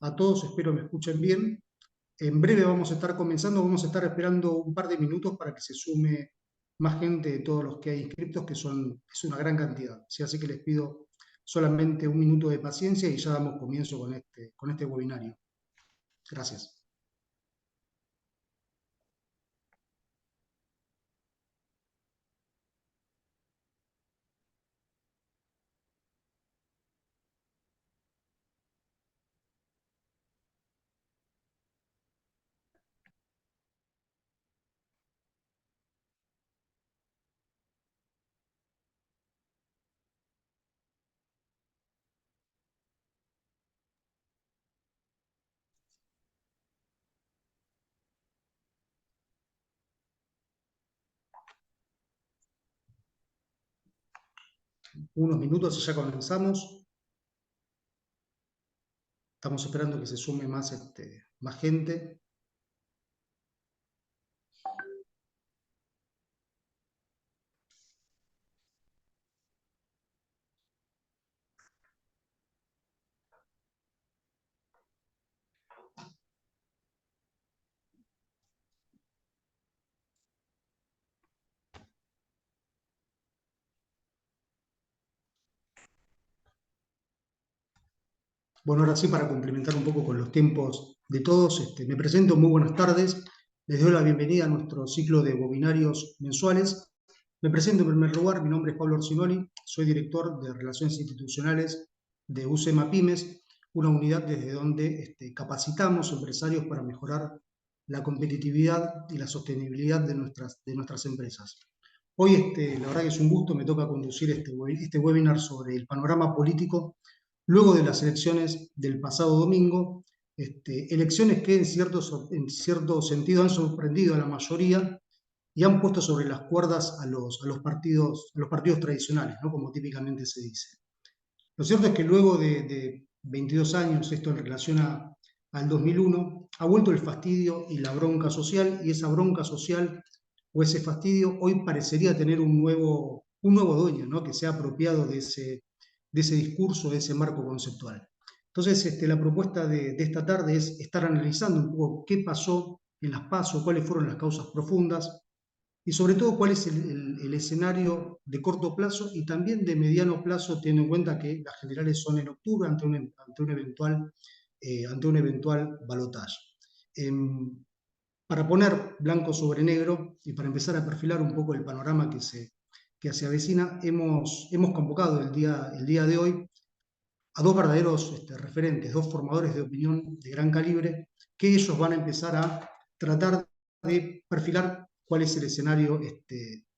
a todos, espero me escuchen bien. En breve vamos a estar comenzando, vamos a estar esperando un par de minutos para que se sume más gente de todos los que hay inscritos, es una gran cantidad. ¿Sí? Así que les pido solamente un minuto de paciencia y ya damos comienzo con este webinario. Gracias. Unos minutos y ya comenzamos. Estamos esperando que se sume más gente. Bueno, ahora sí, para complementar un poco con los tiempos de todos, me presento, muy buenas tardes. Les doy la bienvenida a nuestro ciclo de webinarios mensuales. Me presento en primer lugar, mi nombre es Pablo Orsinoli, soy director de Relaciones Institucionales de UCEMA Pymes, una unidad desde donde capacitamos empresarios para mejorar la competitividad y la sostenibilidad de nuestras empresas. Hoy, la verdad que es un gusto, me toca conducir este webinar sobre el panorama político luego de las elecciones del pasado domingo, elecciones que en cierto sentido han sorprendido a la mayoría y han puesto sobre las cuerdas a los partidos tradicionales, ¿no? Como típicamente se dice. Lo cierto es que luego de 22 años, esto en relación al 2001, ha vuelto el fastidio y la bronca social, y esa bronca social o ese fastidio hoy parecería tener un nuevo dueño, ¿no? Que se ha apropiado de ese discurso, de ese marco conceptual. Entonces, la propuesta de esta tarde es estar analizando un poco qué pasó en las PASO, cuáles fueron las causas profundas, y sobre todo cuál es el escenario de corto plazo y también de mediano plazo, teniendo en cuenta que las generales son en octubre ante un eventual balotaje. Para poner blanco sobre negro y para empezar a perfilar un poco el panorama que se avecina, hemos convocado el día de hoy a dos verdaderos referentes, dos formadores de opinión de gran calibre, que ellos van a empezar a tratar de perfilar cuál es el escenario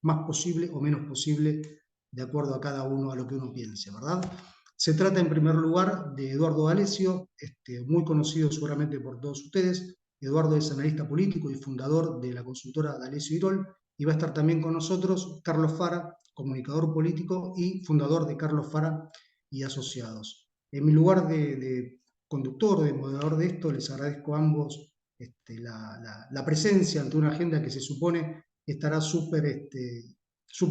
más posible o menos posible de acuerdo a cada uno a lo que uno piense, ¿verdad? Se trata en primer lugar de Eduardo D'Alessio, muy conocido seguramente por todos ustedes. Eduardo es analista político y fundador de la consultora D'Alessio Irol, y va a estar también con nosotros Carlos Fara, comunicador político y fundador de Carlos Fara y Asociados. En mi lugar de conductor, de moderador de esto, les agradezco a ambos la presencia ante una agenda que se supone estará súper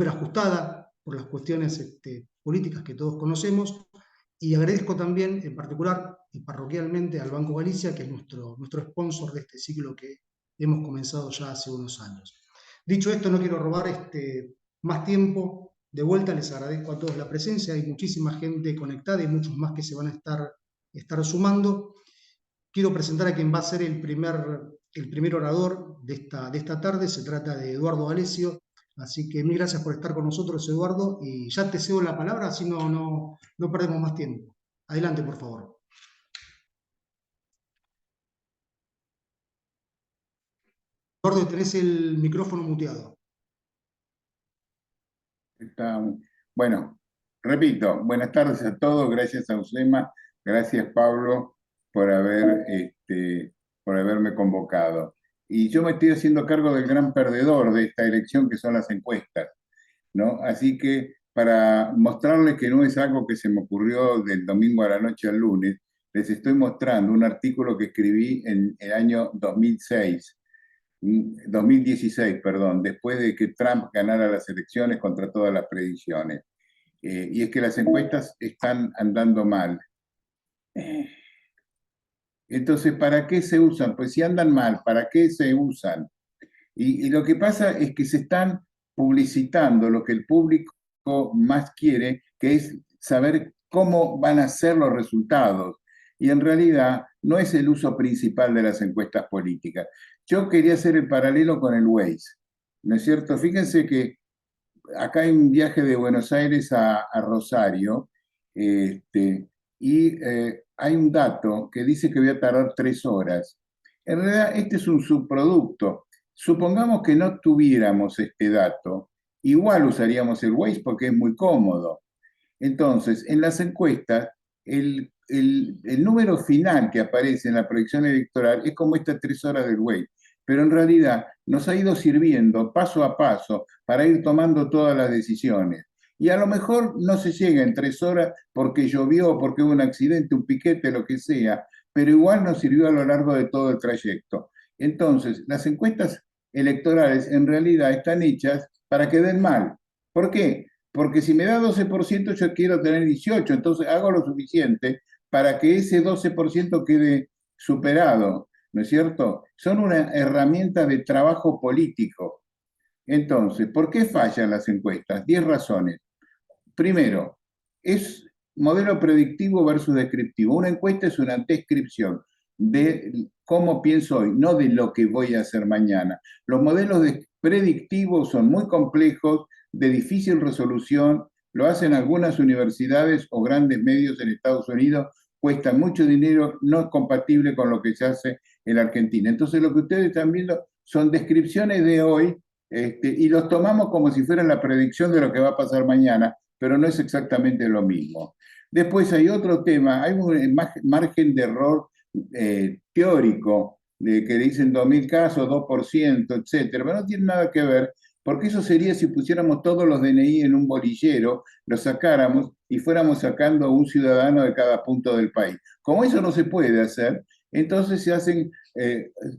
ajustada por las cuestiones políticas que todos conocemos, y agradezco también en particular y parroquialmente al Banco Galicia, que es nuestro sponsor de este ciclo que hemos comenzado ya hace unos años. Dicho esto, no quiero robar más tiempo. De vuelta les agradezco a todos la presencia, hay muchísima gente conectada y muchos más que se van a estar sumando. Quiero presentar a quien va a ser el primer orador de esta tarde. Se trata de Eduardo D'Alessio, así que mil gracias por estar con nosotros, Eduardo, y ya te cedo la palabra, así no perdemos más tiempo. Adelante, por favor. Eduardo, tenés el micrófono muteado. Está, bueno, repito, buenas tardes a todos, gracias a UCEMA, gracias Pablo por haberme convocado. Y yo me estoy haciendo cargo del gran perdedor de esta elección, que son las encuestas, ¿no? Así que para mostrarles que no es algo que se me ocurrió del domingo a la noche al lunes, les estoy mostrando un artículo que escribí en el año 2016, perdón, después de que Trump ganara las elecciones contra todas las predicciones. Y es que las encuestas están andando mal. Entonces, ¿para qué se usan? Pues si andan mal, ¿para qué se usan? Y lo que pasa es que se están publicitando lo que el público más quiere, que es saber cómo van a ser los resultados. Y en realidad no es el uso principal de las encuestas políticas. Yo quería hacer el paralelo con el Waze, ¿no es cierto? Fíjense que acá hay un viaje de Buenos Aires a Rosario, y hay un dato que dice que voy a tardar 3 horas. En realidad, este es un subproducto. Supongamos que no tuviéramos este dato, igual usaríamos el Waze porque es muy cómodo. Entonces, en las encuestas, el número final que aparece en la proyección electoral es como estas 3 horas del Waze, pero en realidad nos ha ido sirviendo paso a paso para ir tomando todas las decisiones. Y a lo mejor no se llega en 3 horas porque llovió, porque hubo un accidente, un piquete, lo que sea, pero igual nos sirvió a lo largo de todo el trayecto. Entonces, las encuestas electorales en realidad están hechas para que den mal. ¿Por qué? Porque si me da 12%, yo quiero tener 18%, entonces hago lo suficiente para que ese 12% quede superado, ¿no es cierto? Son una herramienta de trabajo político. Entonces, ¿por qué fallan las encuestas? 10 razones. Primero, es modelo predictivo versus descriptivo. Una encuesta es una descripción de cómo pienso hoy, no de lo que voy a hacer mañana. Los modelos predictivos son muy complejos, de difícil resolución, lo hacen algunas universidades o grandes medios en Estados Unidos, cuestan mucho dinero, no es compatible con lo que se hace en Argentina. Entonces, lo que ustedes están viendo son descripciones de hoy, y los tomamos como si fueran la predicción de lo que va a pasar mañana, pero no es exactamente lo mismo. Después hay otro tema, hay un margen de error teórico, de que dicen 2.000 casos, 2%, etcétera, pero no tiene nada que ver, porque eso sería si pusiéramos todos los DNI en un bolillero, los sacáramos y fuéramos sacando a un ciudadano de cada punto del país. Como eso no se puede hacer, entonces se hacen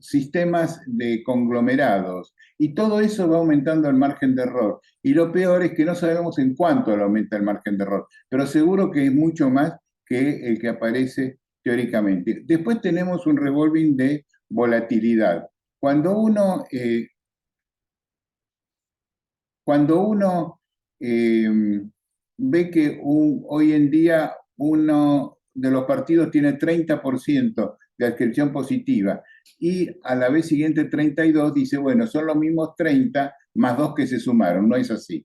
sistemas de conglomerados y todo eso va aumentando el margen de error. Y lo peor es que no sabemos en cuánto le aumenta el margen de error, pero seguro que es mucho más que el que aparece teóricamente. Después tenemos un revolving de volatilidad. Cuando uno, cuando uno eh, ve que hoy en día uno de los partidos tiene 30% de adscripción positiva y a la vez siguiente 32, dice, bueno, son los mismos 30 más 2 que se sumaron, no es así.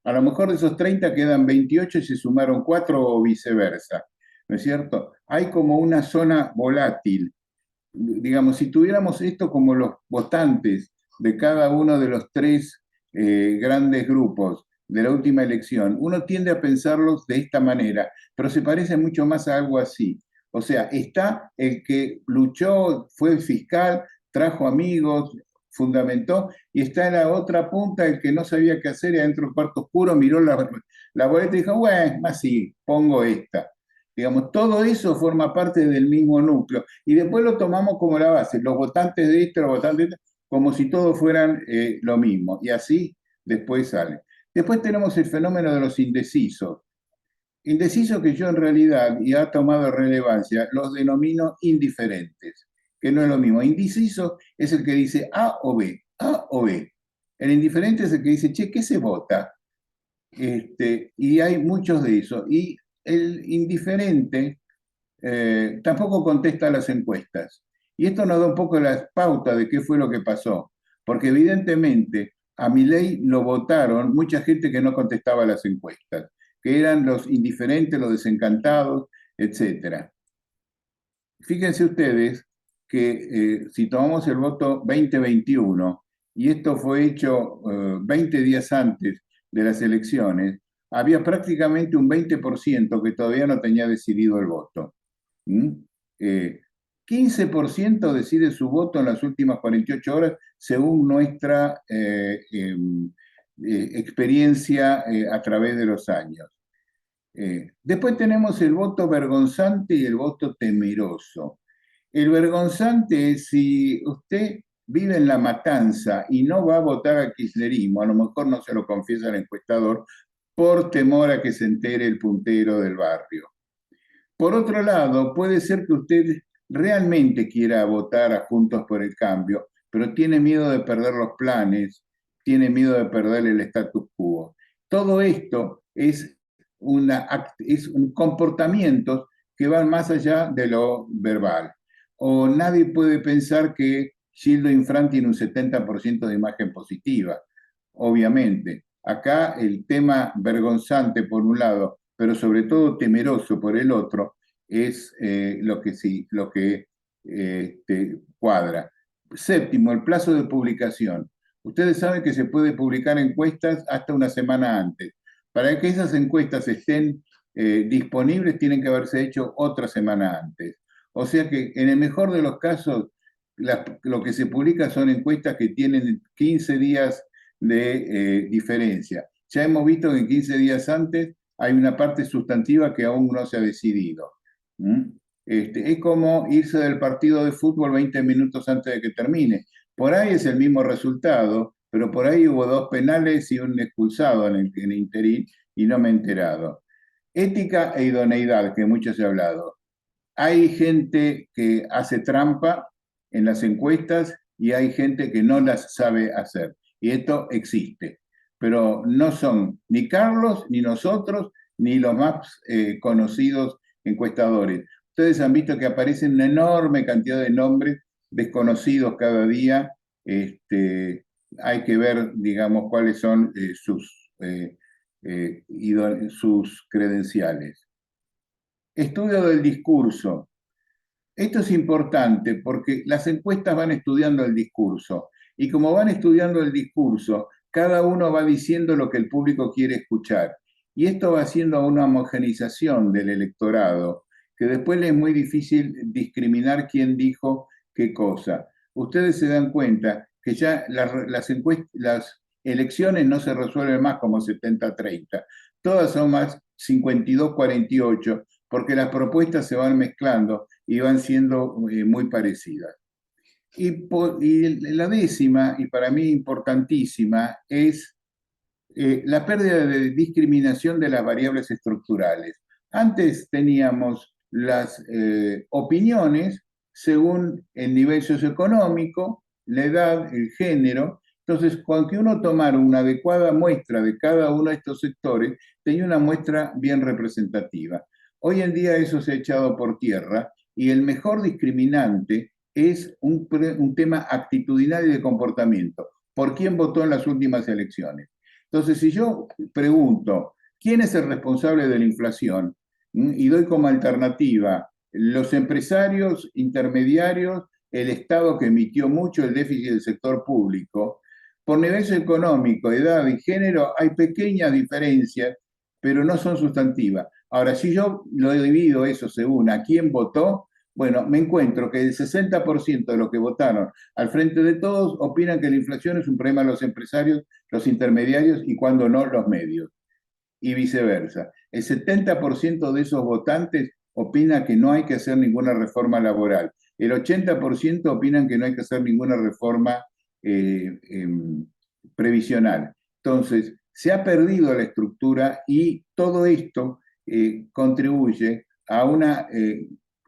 A lo mejor de esos 30 quedan 28 y se sumaron 4 o viceversa, ¿no es cierto? Hay como una zona volátil. Digamos, si tuviéramos esto como los votantes de cada uno de los tres grandes grupos de la última elección, uno tiende a pensarlos de esta manera, pero se parece mucho más a algo así. O sea, está el que luchó, fue el fiscal, trajo amigos, fundamentó, y está en la otra punta el que no sabía qué hacer y adentro del cuarto oscuro miró la boleta y dijo, bueno, más sí, pongo esta. Digamos, todo eso forma parte del mismo núcleo. Y después lo tomamos como la base, los votantes de esto, los votantes de esto, como si todos fueran lo mismo. Y así después sale. Después tenemos el fenómeno de los indecisos. Indecisos que yo en realidad, y ha tomado relevancia, los denomino indiferentes, que no es lo mismo. Indeciso es el que dice A o B, A o B. El indiferente es el que dice, che, ¿qué se vota? Y hay muchos de esos. Y el indiferente tampoco contesta las encuestas. Y esto nos da un poco la pauta de qué fue lo que pasó, porque evidentemente a Milei lo votaron mucha gente que no contestaba las encuestas, que eran los indiferentes, los desencantados, etcétera. Fíjense ustedes que si tomamos el voto 2021, y esto fue hecho 20 días antes de las elecciones, había prácticamente un 20% que todavía no tenía decidido el voto. ¿Mm? 15% decide su voto en las últimas 48 horas según nuestra experiencia a través de los años. Después tenemos el voto vergonzante y el voto temeroso. El vergonzante es si usted vive en La Matanza y no va a votar a kirchnerismo, a lo mejor no se lo confiesa el encuestador, por temor a que se entere el puntero del barrio. Por otro lado, puede ser que usted realmente quiera votar a Juntos por el Cambio, pero tiene miedo de perder los planes, tiene miedo de perder el status quo. Todo esto es un comportamientos que van más allá de lo verbal. O nadie puede pensar que Gildo Infran tiene un 70% de imagen positiva, obviamente. Acá el tema vergonzante por un lado, pero sobre todo temeroso por el otro, es lo que te cuadra. Séptimo, el plazo de publicación. Ustedes saben que se puede publicar encuestas hasta una semana antes. Para que esas encuestas estén disponibles, tienen que haberse hecho otra semana antes. O sea que en el mejor de los casos, lo que se publica son encuestas que tienen 15 días de diferencia. Ya hemos visto que en 15 días antes hay una parte sustantiva que aún no se ha decidido. ¿Mm? Es como irse del partido de fútbol 20 minutos antes de que termine. Por ahí es el mismo resultado, pero por ahí hubo 2 penales y un expulsado en el interín y no me he enterado. Ética e idoneidad, que mucho se ha hablado. Hay gente que hace trampa en las encuestas y hay gente que no las sabe hacer. Y esto existe. Pero no son ni Carlos, ni nosotros, ni los más conocidos encuestadores. Ustedes han visto que aparecen una enorme cantidad de nombres desconocidos cada día. Hay que ver, digamos, cuáles son sus credenciales. Estudio del discurso. Esto es importante porque las encuestas van estudiando el discurso y como van estudiando el discurso, cada uno va diciendo lo que el público quiere escuchar. Y esto va haciendo una homogenización del electorado, que después le es muy difícil discriminar quién dijo qué cosa. Ustedes se dan cuenta que ya las elecciones no se resuelven más como 70-30, todas son más 52-48, porque las propuestas se van mezclando y van siendo muy parecidas. Y la décima, y para mí importantísima, es la pérdida de discriminación de las variables estructurales. Antes teníamos las opiniones según el nivel socioeconómico, la edad, el género. Entonces, cuando uno tomara una adecuada muestra de cada uno de estos sectores, tenía una muestra bien representativa. Hoy en día eso se ha echado por tierra y el mejor discriminante es un tema actitudinal y de comportamiento. ¿Por quién votó en las últimas elecciones? Entonces, si yo pregunto, ¿quién es el responsable de la inflación? Y doy como alternativa los empresarios intermediarios, el Estado que emitió mucho el déficit del sector público, por nivel económico, edad y género hay pequeñas diferencias, pero no son sustantivas. Ahora, si yo lo divido eso según a quién votó, bueno, me encuentro que el 60% de los que votaron al frente de todos opinan que la inflación es un problema de los empresarios, los intermediarios y cuando no, los medios. Y viceversa. El 70% de esos votantes opina que no hay que hacer ninguna reforma laboral. El 80% opinan que no hay que hacer ninguna reforma previsional. Entonces, se ha perdido la estructura y todo esto contribuye a una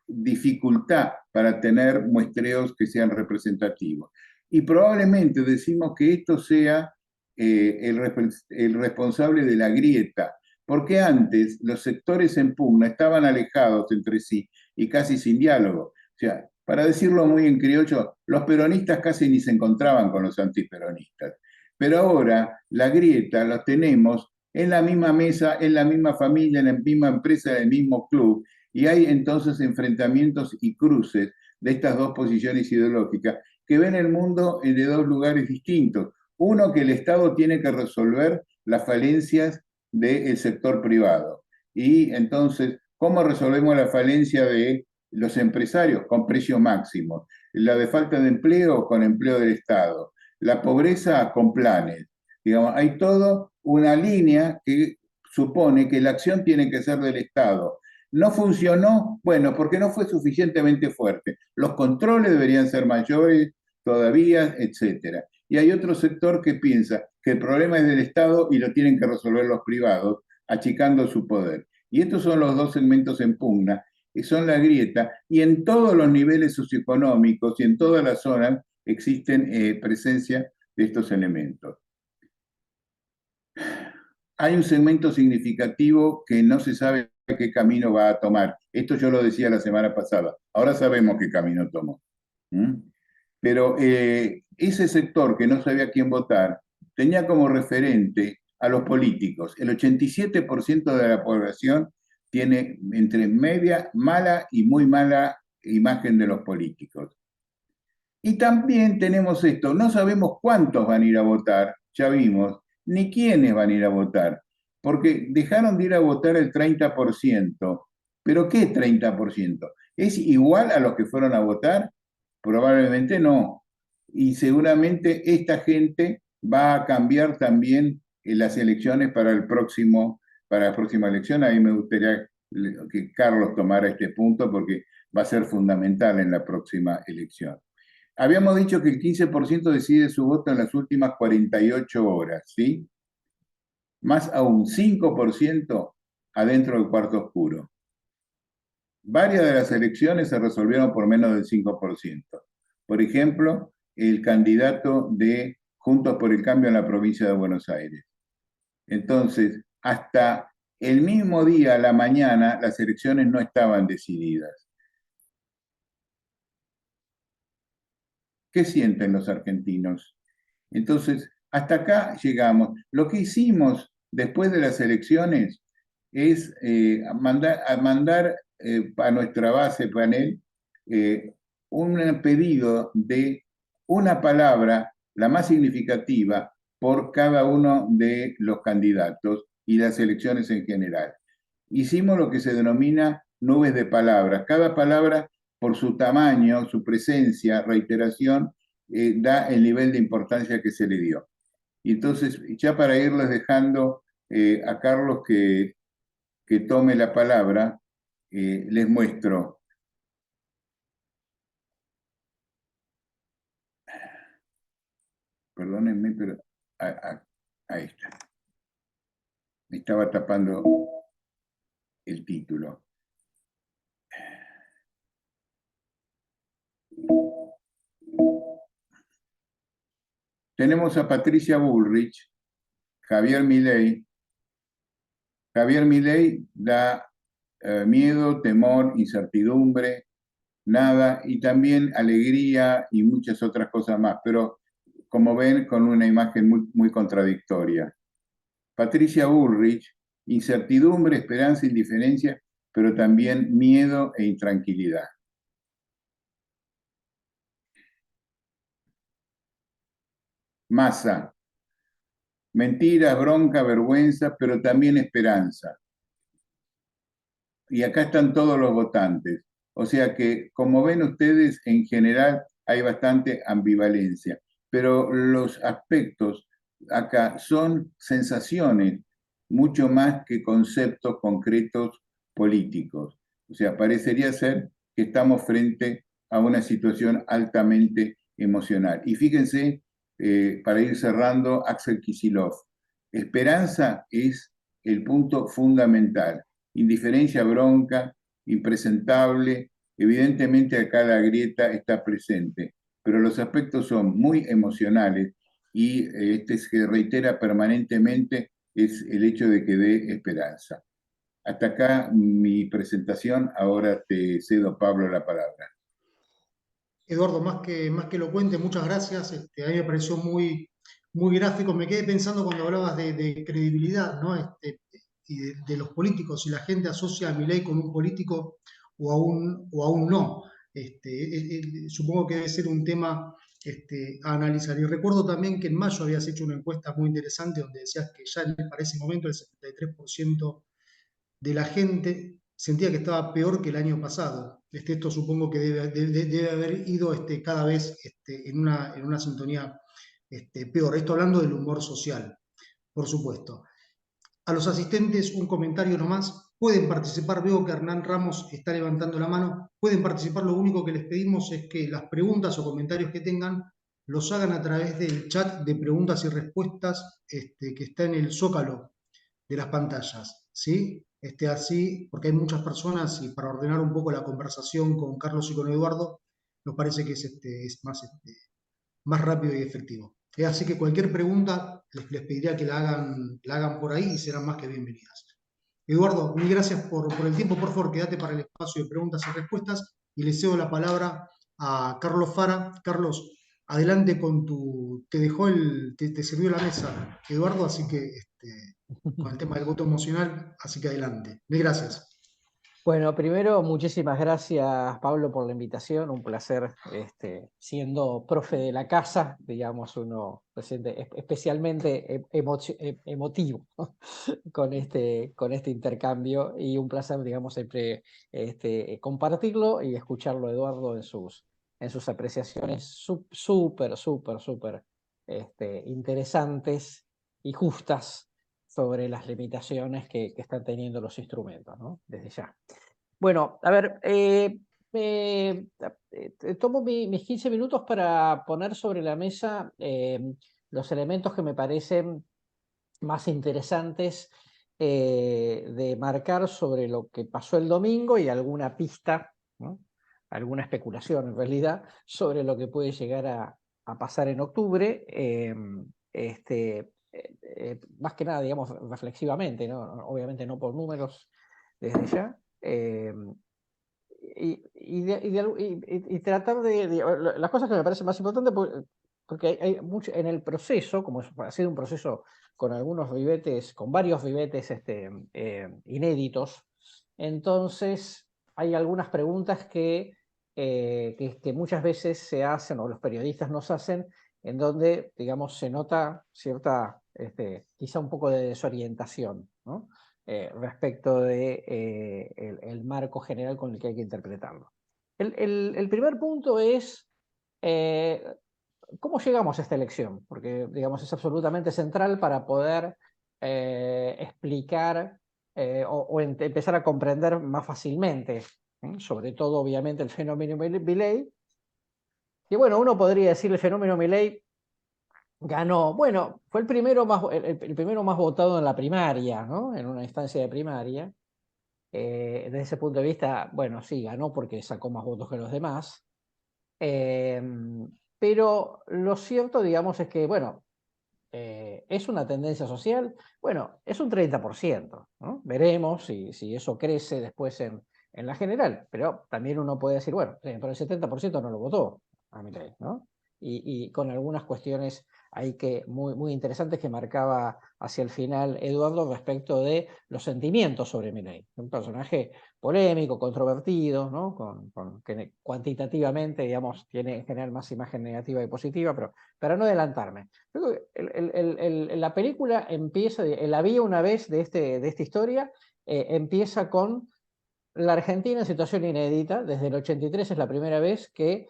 dificultad para tener muestreos que sean representativos. Y probablemente decimos que esto sea el responsable de la grieta, porque antes los sectores en pugna estaban alejados entre sí y casi sin diálogo. O sea, para decirlo muy en criollo, los peronistas casi ni se encontraban con los antiperonistas. Pero ahora la grieta la tenemos en la misma mesa, en la misma familia, en la misma empresa, en el mismo club, y hay entonces enfrentamientos y cruces de estas dos posiciones ideológicas que ven el mundo de dos lugares distintos. Uno, que el Estado tiene que resolver las falencias del sector privado. Y entonces, ¿cómo resolvemos la falencia de los empresarios? Con precio máximo. La de falta de empleo, con empleo del Estado. La pobreza, con planes. Digamos, hay toda una línea que supone que la acción tiene que ser del Estado. ¿No funcionó? Bueno, porque no fue suficientemente fuerte. Los controles deberían ser mayores todavía, etcétera. Y hay otro sector que piensa que el problema es del Estado y lo tienen que resolver los privados, achicando su poder. Y estos son los dos segmentos en pugna. son la grieta, y en todos los niveles socioeconómicos y en todas las zonas existen presencia de estos elementos. Hay un segmento significativo que no se sabe qué camino va a tomar. Esto yo lo decía la semana pasada. Ahora sabemos qué camino tomó. ¿Mm? Pero ese sector que no sabía quién votar tenía como referente a los políticos. El 87% de la población tiene entre media mala y muy mala imagen de los políticos. Y también tenemos esto, no sabemos cuántos van a ir a votar, ya vimos, ni quiénes van a ir a votar, porque dejaron de ir a votar el 30%. ¿Pero qué 30%? ¿Es igual a los que fueron a votar? Probablemente no. Y seguramente esta gente va a cambiar también las elecciones para la próxima elección. A mí me gustaría que Carlos tomara este punto porque va a ser fundamental en la próxima elección. Habíamos dicho que el 15% decide su voto en las últimas 48 horas, ¿sí? Más aún, 5% adentro del cuarto oscuro. Varias de las elecciones se resolvieron por menos del 5%. Por ejemplo, el candidato de Juntos por el Cambio en la provincia de Buenos Aires. Entonces, hasta el mismo día, a la mañana, las elecciones no estaban decididas. ¿Qué sienten los argentinos? Entonces, hasta acá llegamos. Lo que hicimos después de las elecciones es mandar a nuestra base panel un pedido de una palabra, la más significativa, por cada uno de los candidatos y las elecciones en general. Hicimos lo que se denomina nubes de palabras. Cada palabra, por su tamaño, su presencia, reiteración, da el nivel de importancia que se le dio. Y entonces, ya para irles dejando a Carlos que tome la palabra, les muestro. Perdónenme, pero ahí está. Me estaba tapando el título. Tenemos a Patricia Bullrich, Javier Milei. Javier Milei da miedo, temor, incertidumbre, nada, y también alegría y muchas otras cosas más, pero como ven, con una imagen muy contradictoria. Patricia Bullrich, incertidumbre, esperanza, indiferencia, pero también miedo e intranquilidad. Massa, mentiras, bronca, vergüenza, pero también esperanza. Y acá están todos los votantes. O sea que, como ven ustedes, en general hay bastante ambivalencia, pero los aspectos acá son sensaciones mucho más que conceptos concretos políticos. O sea, parecería ser que estamos frente a una situación altamente emocional. Y fíjense, para ir cerrando, Axel Kicillof, esperanza es el punto fundamental. Indiferencia, bronca, impresentable. Evidentemente acá la grieta está presente, pero los aspectos son muy emocionales y este se reitera permanentemente es el hecho de que dé esperanza. Hasta acá mi presentación, ahora te cedo, Pablo, la palabra. Eduardo, más que elocuente, muchas gracias. A mí me pareció muy gráfico. Me quedé pensando cuando hablabas de credibilidad, ¿no? Y de los políticos, si la gente asocia a Milei con un político o a un no. Supongo que debe ser un tema a analizar. Y recuerdo también que en mayo habías hecho una encuesta muy interesante donde decías que ya para ese momento el 73% de la gente sentía que estaba peor que el año pasado. Esto supongo que debe haber ido cada vez en una sintonía peor. Esto hablando del humor social, por supuesto. A los asistentes, un comentario nomás. Pueden participar, veo que Hernán Ramos está levantando la mano. Pueden participar, lo único que les pedimos es que las preguntas o comentarios que tengan los hagan a través del chat de preguntas y respuestas que está en el zócalo de las pantallas, ¿sí? esté así, porque hay muchas personas y para ordenar un poco la conversación con Carlos y con Eduardo, nos parece que es más, más rápido y efectivo. Así que cualquier pregunta les pediría que la hagan por ahí y serán más que bienvenidas. Eduardo, mil gracias por el tiempo. Por favor, quédate para el espacio de preguntas y respuestas y le cedo la palabra a Carlos Fara. Carlos, adelante con tu. Te dejó te sirvió la mesa, Eduardo, así que con el tema del voto emocional, así que adelante. Mil gracias. Bueno, primero, muchísimas gracias, Pablo, por la invitación. Un placer, siendo profe de la casa, digamos, uno se siente especialmente emotivo, ¿no? con este intercambio y un placer, digamos, siempre compartirlo y escucharlo, Eduardo, en sus apreciaciones súper interesantes y justas sobre las limitaciones que están teniendo los instrumentos, ¿no? Desde ya. Bueno, a ver, tomo mis 15 minutos para poner sobre la mesa los elementos que me parecen más interesantes de marcar sobre lo que pasó el domingo y alguna pista, ¿no? Alguna especulación en realidad, sobre lo que puede llegar a pasar en octubre. Más que nada, digamos, reflexivamente, ¿no? Obviamente no por números desde ya. Y tratar las cosas que me parecen más importantes, porque hay mucho en el proceso, como ha sido un proceso con algunos ribetes, con varios ribetes inéditos, entonces hay algunas preguntas que muchas veces se hacen o los periodistas nos hacen, en donde, digamos, se nota cierta, quizá un poco de desorientación, ¿no? Respecto de el marco general con el que hay que interpretarlo. El primer punto es cómo llegamos a esta elección, porque, digamos, es absolutamente central para poder explicar o empezar a comprender más fácilmente, sobre todo, obviamente, el fenómeno Milei. Y bueno, uno podría decir el fenómeno Milei ganó. Bueno, fue el primero más votado en la primaria, ¿no? En una instancia de primaria. Desde ese punto de vista, bueno, sí, ganó porque sacó más votos que los demás. Pero lo cierto, digamos, es que, bueno, ¿es una tendencia social? Bueno, es un 30%, ¿no? Veremos si eso crece después en la general, pero también uno puede decir, bueno, pero el 70% no lo votó a Milei, ¿no? Y con algunas cuestiones ahí muy interesantes que marcaba hacia el final Eduardo respecto de los sentimientos sobre Milei. Un personaje polémico, controvertido, ¿no? Que cuantitativamente, digamos, tiene en general más imagen negativa y positiva, pero para no adelantarme. La película empieza, la vi una vez de esta historia, empieza con la Argentina en situación inédita. Desde el 83 es la primera vez que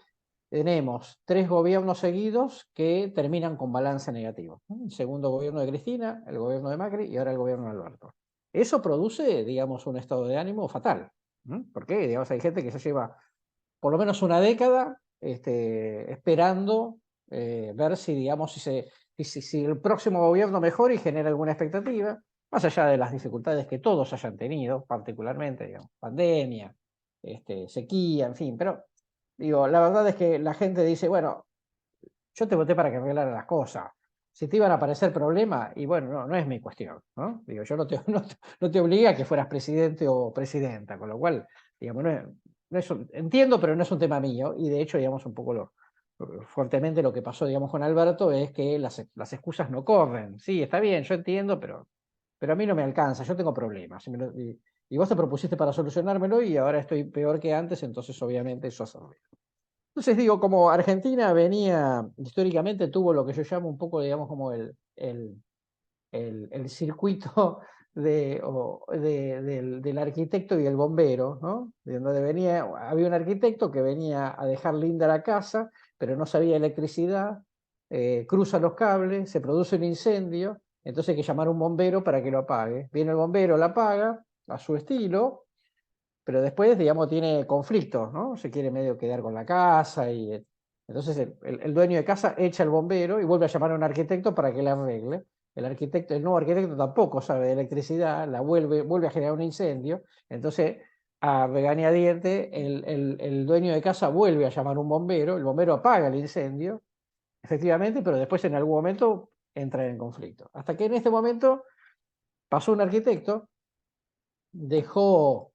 tenemos 3 gobiernos seguidos que terminan con balance negativo. El segundo gobierno de Cristina, el gobierno de Macri y ahora el gobierno de Alberto. Eso produce, digamos, un estado de ánimo fatal. Porque, digamos, hay gente que ya lleva por lo menos una década esperando ver si, digamos, si el próximo gobierno mejora y genera alguna expectativa, más allá de las dificultades que todos hayan tenido, particularmente, digamos, pandemia, sequía, en fin, pero digo, la verdad es que la gente dice, bueno, yo te voté para que arreglara las cosas. Si te iban a aparecer problemas, y bueno, no es mi cuestión, ¿no? Digo, yo no te obligué a que fueras presidente o presidenta, con lo cual, digamos, entiendo, pero no es un tema mío, y de hecho, digamos, un poco fuertemente lo que pasó, digamos, con Alberto es que las excusas no corren. Sí, está bien, yo entiendo, pero a mí no me alcanza, yo tengo problemas. Y vos te propusiste para solucionármelo y ahora estoy peor que antes, entonces obviamente eso hace ruido. Entonces digo, como Argentina venía, históricamente tuvo lo que yo llamo un poco, digamos, como el circuito del arquitecto y el bombero, ¿no? De donde había un arquitecto que venía a dejar linda la casa, pero no sabía electricidad, cruza los cables, se produce un incendio, entonces hay que llamar a un bombero para que lo apague. Viene el bombero, la apaga a su estilo, pero después, digamos, tiene conflictos, ¿no? Se quiere medio quedar con la casa y entonces el dueño de casa echa al bombero y vuelve a llamar a un arquitecto para que le arregle. el nuevo arquitecto tampoco sabe de electricidad, vuelve a generar un incendio, entonces a regañadiente el dueño de casa vuelve a llamar a un bombero, el bombero apaga el incendio, efectivamente, pero después en algún momento entra en conflicto. Hasta que en este momento pasó un arquitecto, dejó,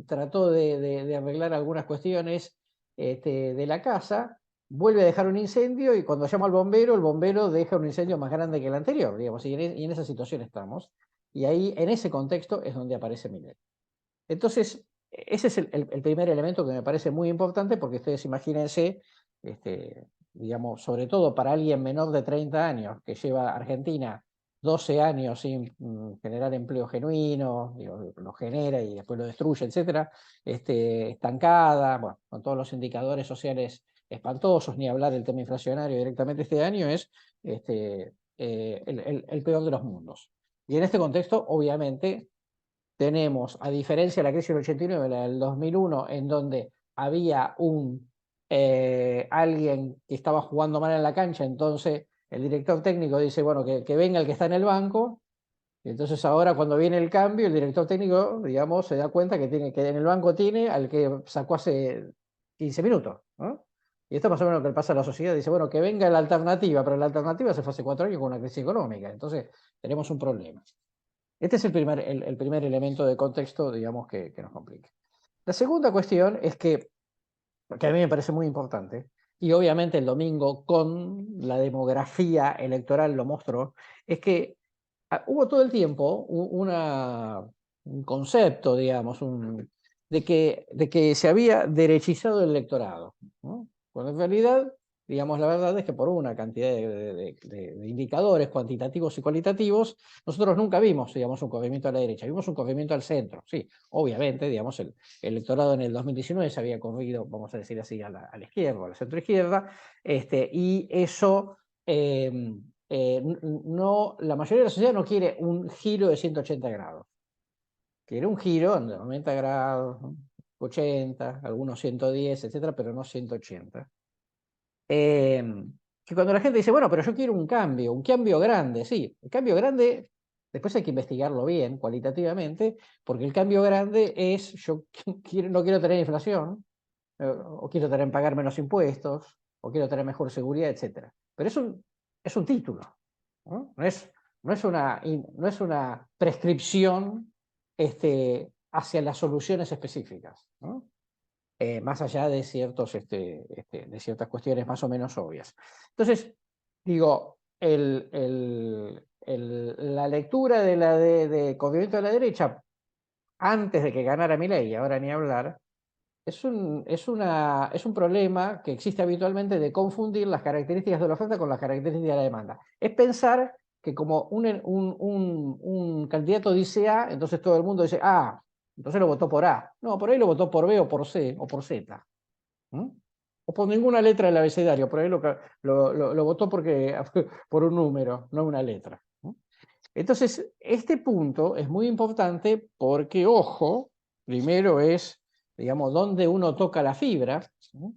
trató de arreglar algunas cuestiones de la casa, vuelve a dejar un incendio y cuando llama al bombero, el bombero deja un incendio más grande que el anterior, digamos, y en esa situación estamos. Y ahí, en ese contexto, es donde aparece Milei. Entonces, ese es el primer elemento que me parece muy importante, porque ustedes imagínense, digamos, sobre todo para alguien menor de 30 años, que lleva a Argentina 12 años sin generar empleo genuino, digo, lo genera y después lo destruye, etcétera, estancada, bueno, con todos los indicadores sociales espantosos, ni hablar del tema inflacionario directamente este año, es el peor de los mundos. Y en este contexto, obviamente, tenemos, a diferencia de la crisis del 89, la del 2001, en donde había alguien que estaba jugando mal en la cancha, entonces el director técnico dice, bueno, que venga el que está en el banco, y entonces ahora cuando viene el cambio, el director técnico, digamos, se da cuenta que en el banco tiene al que sacó hace 15 minutos, ¿no? Y esto más o menos lo que le pasa a la sociedad, dice, bueno, que venga la alternativa, pero la alternativa se fue hace 4 años con una crisis económica, entonces tenemos un problema. Este es el primer elemento de contexto, digamos, que nos complica. La segunda cuestión es que a mí me parece muy importante, y obviamente el domingo con la demografía electoral lo mostró, es que hubo todo el tiempo un concepto, digamos, de que se había derechizado el electorado, ¿no? Cuando en realidad, digamos, la verdad es que por una cantidad de indicadores cuantitativos y cualitativos, nosotros nunca vimos, digamos, un corrimiento a la derecha, vimos un corrimiento al centro. Sí, obviamente, digamos, el electorado en el 2019 se había corrido, vamos a decir así, a la izquierda, a la centroizquierda, y eso... no, la mayoría de la sociedad no quiere un giro de 180 grados. Quiere un giro de 90 grados, 80, algunos 110, etcétera, pero no 180. Que cuando la gente dice, bueno, pero yo quiero un cambio grande, sí, el cambio grande, después hay que investigarlo bien, cualitativamente, porque el cambio grande es, yo no quiero tener inflación, o quiero pagar menos impuestos, o quiero tener mejor seguridad, etcétera. Pero es un título, ¿no? No es una prescripción hacia las soluciones específicas, ¿no? Más allá de de ciertas cuestiones más o menos obvias. Entonces, digo, la lectura de corrimiento de la derecha, antes de que ganara Milei, ahora ni hablar, es un problema que existe habitualmente de confundir las características de la oferta con las características de la demanda. Es pensar que como un candidato dice A, entonces todo el mundo dice A, entonces lo votó por A. No, por ahí lo votó por B o por C o por Z. O por ninguna letra del abecedario, por ahí lo votó por un número, no una letra. Entonces, este punto es muy importante porque, ojo, primero es, digamos, dónde uno toca la fibra, ¿no?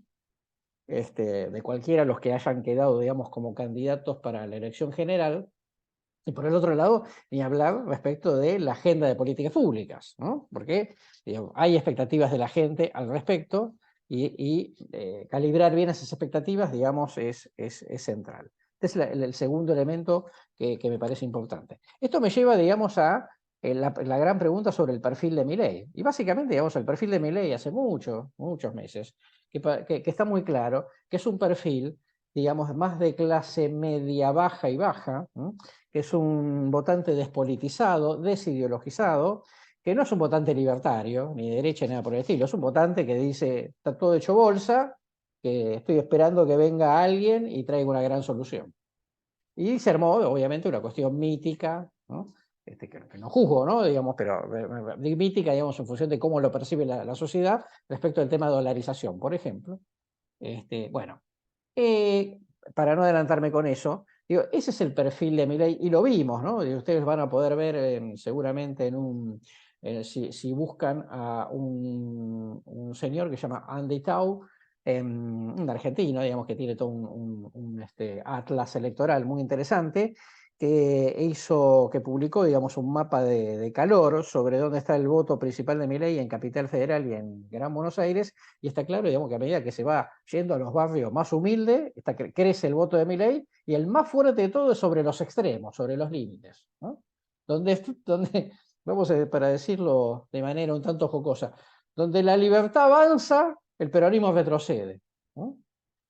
De cualquiera de los que hayan quedado, digamos, como candidatos para la elección general. Y por el otro lado, ni hablar respecto de la agenda de políticas públicas, ¿no? Porque digamos, hay expectativas de la gente al respecto y calibrar bien esas expectativas, digamos, es central. Este es el segundo elemento que me parece importante. Esto me lleva, digamos, a la gran pregunta sobre el perfil de Milei. Y básicamente, digamos, el perfil de Milei hace muchos meses, que está muy claro, que es un perfil, digamos, más de clase media, baja y baja, ¿no? Que es un votante despolitizado, desideologizado, que no es un votante libertario, ni de derecha, ni nada por el estilo, es un votante que dice, está todo hecho bolsa, que estoy esperando que venga alguien y traiga una gran solución. Y se armó, obviamente, una cuestión mítica, ¿no? Que no juzgo, ¿no? Digamos, pero mítica, digamos, en función de cómo lo percibe la sociedad respecto al tema de dolarización, por ejemplo. Bueno, para no adelantarme con eso, digo, ese es el perfil de Milei y lo vimos, ¿no? Y ustedes van a poder ver seguramente si buscan a un señor que se llama Andy Tao, un argentino, digamos, que tiene todo un atlas electoral muy interesante, que publicó, digamos, un mapa de calor sobre dónde está el voto principal de Milei en Capital Federal y en Gran Buenos Aires, y está claro, digamos, que a medida que se va yendo a los barrios más humildes, crece el voto de Milei, y el más fuerte de todo es sobre los extremos, sobre los límites, ¿no? Donde vamos para decirlo de manera un tanto jocosa, donde la libertad avanza, el peronismo retrocede, ¿no?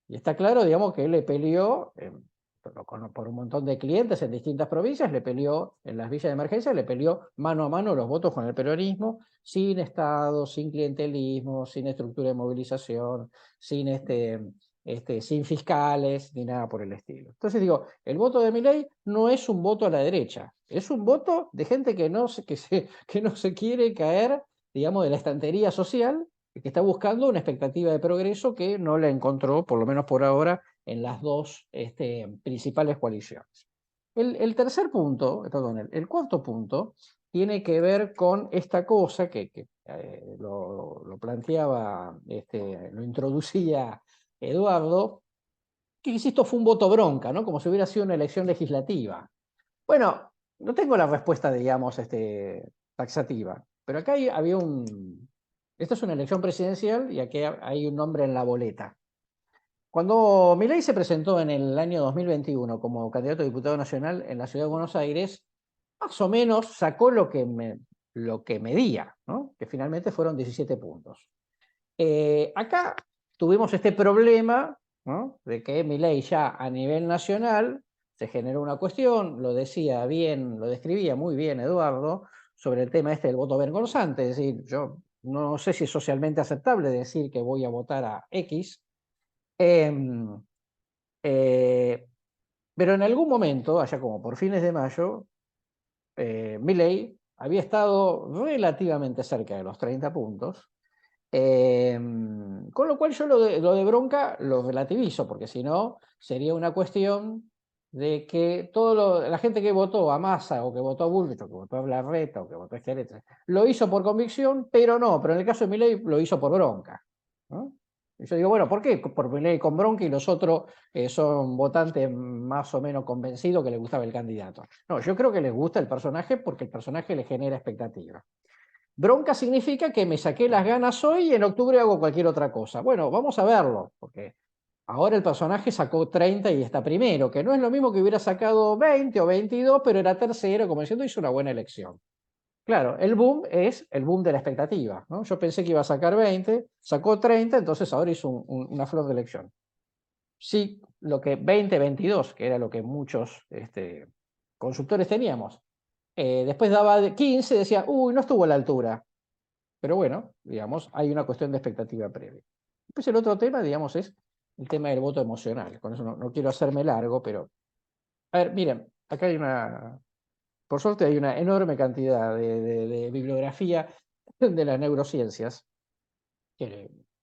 Y está claro, digamos, que él le peleó por un montón de clientes en distintas provincias, le peleó en las villas de emergencia, le peleó mano a mano los votos con el peronismo, sin Estado, sin clientelismo, sin estructura de movilización, sin fiscales, ni nada por el estilo. Entonces digo, el voto de Milei no es un voto a la derecha, es un voto de gente que no se quiere caer, digamos, de la estantería social, que está buscando una expectativa de progreso que no la encontró, por lo menos por ahora, en las dos principales coaliciones. El tercer punto, perdón, el cuarto punto, tiene que ver con esta cosa que lo planteaba, lo introducía Eduardo, que insisto fue un voto bronca, ¿no? Como si hubiera sido una elección legislativa. Bueno, no tengo la respuesta, digamos, taxativa, pero acá había Esta es una elección presidencial y aquí hay un nombre en la boleta. Cuando Milei se presentó en el año 2021 como candidato a diputado nacional en la ciudad de Buenos Aires, más o menos sacó lo que medía, ¿no? Que finalmente fueron 17 puntos. Acá tuvimos este problema, ¿no? De que Milei ya a nivel nacional se generó una cuestión, lo decía bien, lo describía muy bien Eduardo, sobre el tema del voto vergonzante, es decir, yo no sé si es socialmente aceptable decir que voy a votar a X, pero en algún momento, allá como por fines de mayo, Milei había estado relativamente cerca de los 30 puntos, con lo cual yo lo de bronca lo relativizo, porque si no sería una cuestión de que la gente que votó a Massa o que votó a Bullrich o que votó a Larreta o que votó a Schiaretti lo hizo por convicción, pero en el caso de Milei lo hizo por bronca, ¿no? Y yo digo, bueno, ¿por qué por Milei con bronca y los otros son votantes más o menos convencidos que les gustaba el candidato? No, yo creo que les gusta el personaje porque el personaje les genera expectativa. Bronca significa que me saqué las ganas hoy y en octubre hago cualquier otra cosa. Bueno, vamos a verlo, porque ahora el personaje sacó 30 y está primero, que no es lo mismo que hubiera sacado 20 o 22, pero era tercero, como diciendo, hizo una buena elección. Claro, el boom es el boom de la expectativa, ¿no? Yo pensé que iba a sacar 20, sacó 30, entonces ahora hizo una flor de elección. Sí, lo que 20, 22, que era lo que muchos consultores teníamos, después daba 15, decía, uy, no estuvo a la altura. Pero bueno, digamos, hay una cuestión de expectativa previa. Después el otro tema, digamos, es el tema del voto emocional. Con eso no quiero hacerme largo, pero... A ver, miren, acá hay por suerte hay una enorme cantidad de bibliografía de las neurociencias,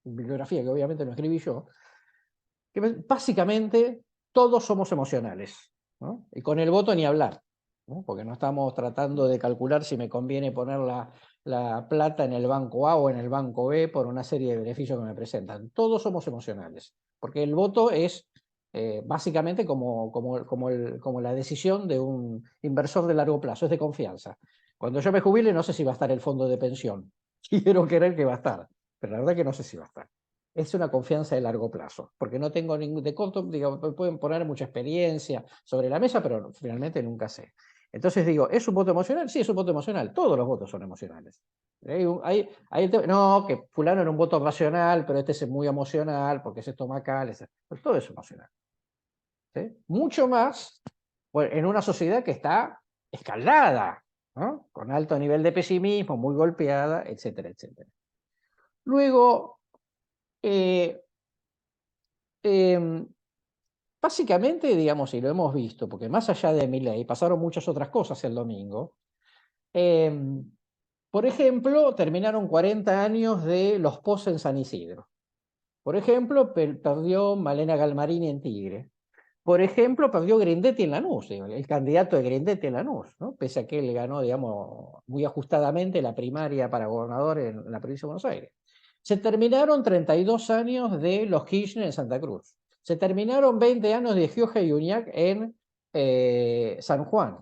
bibliografía que obviamente no escribí yo, que básicamente todos somos emocionales, ¿no? Y con el voto ni hablar, ¿no? Porque no estamos tratando de calcular si me conviene poner la plata en el banco A o en el banco B por una serie de beneficios que me presentan. Todos somos emocionales, porque el voto es básicamente como la decisión de un inversor de largo plazo, es de confianza. Cuando yo me jubile no sé si va a estar el fondo de pensión, quiero creer que va a estar, pero la verdad que no sé si va a estar. Es una confianza de largo plazo, porque no tengo ningún de corto, digamos, pueden poner mucha experiencia sobre la mesa, pero finalmente nunca sé. Entonces digo, ¿es un voto emocional? Sí, es un voto emocional. Todos los votos son emocionales. No, que fulano era un voto racional, pero este es muy emocional porque es estomacal. Pero todo es emocional. ¿Sí? Mucho más en una sociedad que está escaldada, ¿no? Con alto nivel de pesimismo, muy golpeada, etcétera, etcétera. Luego, básicamente, digamos, y lo hemos visto, porque más allá de Milei pasaron muchas otras cosas el domingo. Por ejemplo, terminaron 40 años de los POS en San Isidro. Por ejemplo, perdió Malena Galmarini en Tigre. Por ejemplo, perdió Grindetti en Lanús, el candidato de Grindetti en Lanús, ¿no? Pese a que él ganó, digamos, muy ajustadamente la primaria para gobernador en la provincia de Buenos Aires. Se terminaron 32 años de los Kirchner en Santa Cruz. Se terminaron 20 años de Gioja y Uñac en San Juan.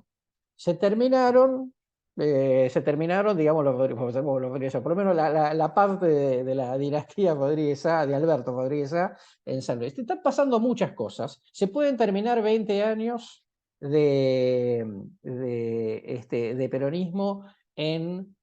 Se terminaron, digamos, por lo menos la parte de la dinastía Rodríguez Sá, de Alberto Rodríguez Sá, en San Luis. Están pasando muchas cosas. Se pueden terminar 20 años de peronismo en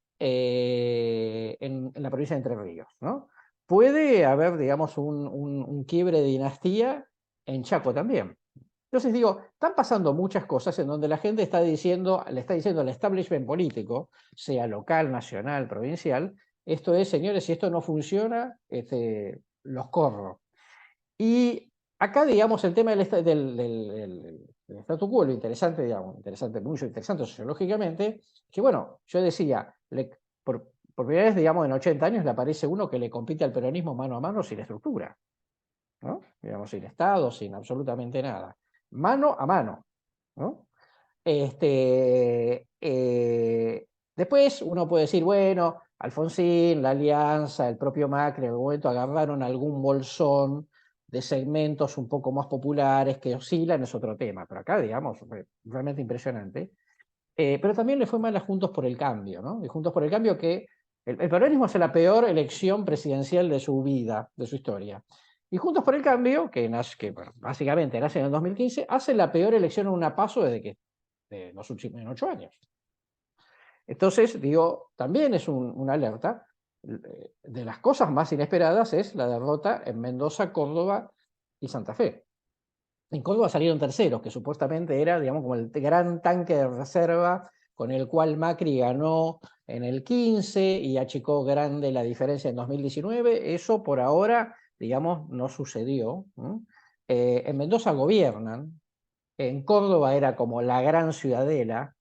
la provincia de Entre Ríos, ¿no? Puede haber, digamos, un quiebre de dinastía en Chaco también. Entonces digo, están pasando muchas cosas en donde la gente le está diciendo al establishment político, sea local, nacional, provincial, esto es, señores, si esto no funciona, los corro. Y acá, digamos, el tema del statu quo, lo interesante, digamos, muy interesante sociológicamente, que bueno, yo decía, por primera vez, digamos, en 80 años le aparece uno que le compite al peronismo mano a mano sin estructura, ¿no? Digamos, sin Estado, sin absolutamente nada. Mano a mano, ¿no? Después uno puede decir, bueno, Alfonsín, la Alianza, el propio Macri, en algún momento agarraron algún bolsón de segmentos un poco más populares que oscilan, es otro tema, pero acá, digamos, realmente impresionante. Pero también le fue mal a Juntos por el Cambio, ¿no? Y Juntos por el Cambio que el peronismo hace la peor elección presidencial de su vida, de su historia. Y Juntos por el Cambio, que bueno, básicamente nace en el 2015, hace la peor elección en una PASO de los últimos 8 años. Entonces, digo, también es una alerta. De las cosas más inesperadas es la derrota en Mendoza, Córdoba y Santa Fe. En Córdoba salieron terceros, que supuestamente era, digamos, como el gran tanque de reserva con el cual Macri ganó en el 15 y achicó grande la diferencia en 2019. Eso por ahora, digamos, no sucedió. En Mendoza gobiernan. En Córdoba era como la gran ciudadela.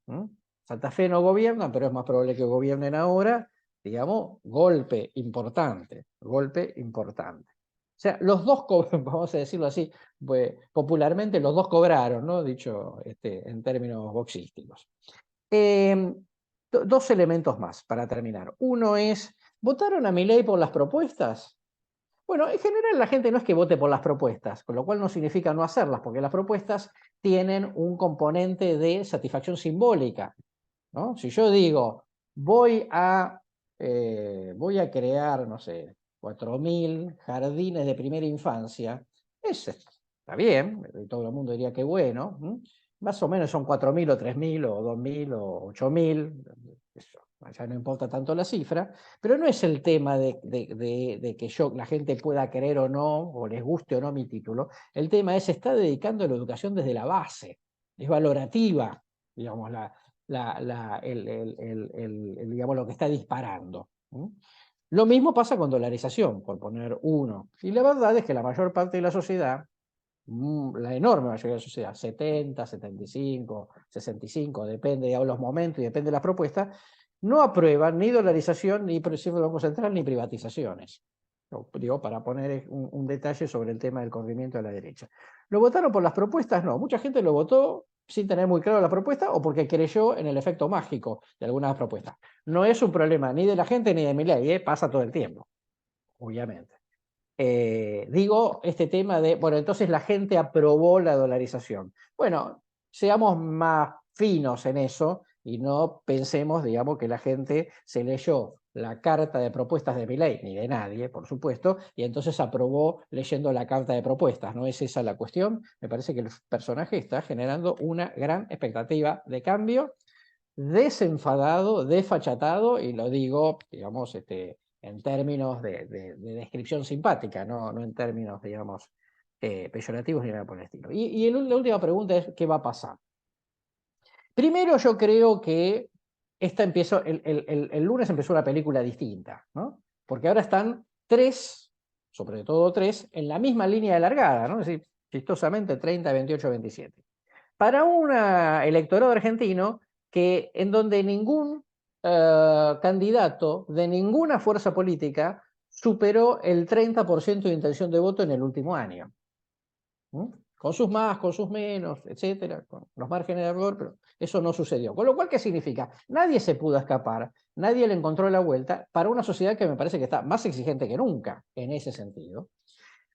Santa Fe no gobiernan, pero es más probable que gobiernen ahora. Digamos, golpe importante, golpe importante. O sea, los dos, vamos a decirlo así, pues, popularmente los dos cobraron, ¿no? Dicho en términos boxísticos. Dos elementos más para terminar. Uno es, ¿votaron a Milei por las propuestas? Bueno, en general la gente no es que vote por las propuestas, con lo cual no significa no hacerlas, porque las propuestas tienen un componente de satisfacción simbólica, ¿no? Si yo digo, voy a crear, no sé, 4.000 jardines de primera infancia, está bien, todo el mundo diría que bueno, más o menos son 4.000 o 3.000 o 2.000 o 8.000, ya no importa tanto la cifra, pero no es el tema de que la gente pueda creer o no, o les guste o no mi título. El tema es, se está dedicando a la educación desde la base, es valorativa, digamos, digamos, lo que está disparando. Lo mismo pasa con dolarización, por poner uno. Y la verdad es que la mayor parte de la sociedad, la enorme mayoría de la sociedad, 70, 75, 65, depende de los momentos y depende de las propuestas, no aprueban ni dolarización, ni presión del Banco Central, ni privatizaciones. Digo, para poner un detalle sobre el tema del corrimiento de la derecha. ¿Lo votaron por las propuestas? No, mucha gente lo votó sin tener muy claro la propuesta o porque creyó en el efecto mágico de algunas propuestas. No es un problema ni de la gente ni de Milei, pasa todo el tiempo, obviamente. Digo, este tema de, bueno, entonces la gente aprobó la dolarización. Bueno, seamos más finos en eso y no pensemos, digamos, que la gente se leyó la carta de propuestas de Milei, ni de nadie, por supuesto, y entonces aprobó leyendo la carta de propuestas. No es esa la cuestión. Me parece que el personaje está generando una gran expectativa de cambio, desenfadado, desfachatado, y lo digo, digamos, en términos de descripción simpática, no en términos, digamos, peyorativos ni nada por el estilo. Y la última pregunta es, ¿qué va a pasar? Primero yo creo que el lunes empezó una película distinta, ¿no? Porque ahora están sobre todo tres, en la misma línea de largada, ¿no? Es decir, chistosamente 30, 28, 27. Para un electorado argentino en donde ningún candidato de ninguna fuerza política superó el 30% de intención de voto en el último año. Con sus más, con sus menos, etcétera, con los márgenes de error, pero Eso no sucedió. Con lo cual, ¿qué significa? Nadie se pudo escapar, nadie le encontró la vuelta para una sociedad que me parece que está más exigente que nunca en ese sentido.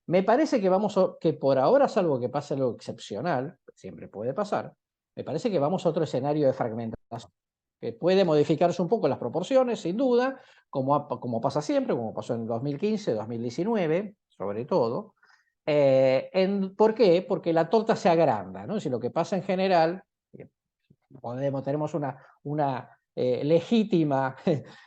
Me parece que que por ahora, salvo que pase algo excepcional, siempre puede pasar, me parece que vamos a otro escenario de fragmentación, que puede modificarse un poco las proporciones, sin duda, como pasa siempre, como pasó en 2015, 2019, sobre todo. ¿Por qué? Porque la torta se agranda, ¿no? Si lo que pasa en general, tenemos una legítima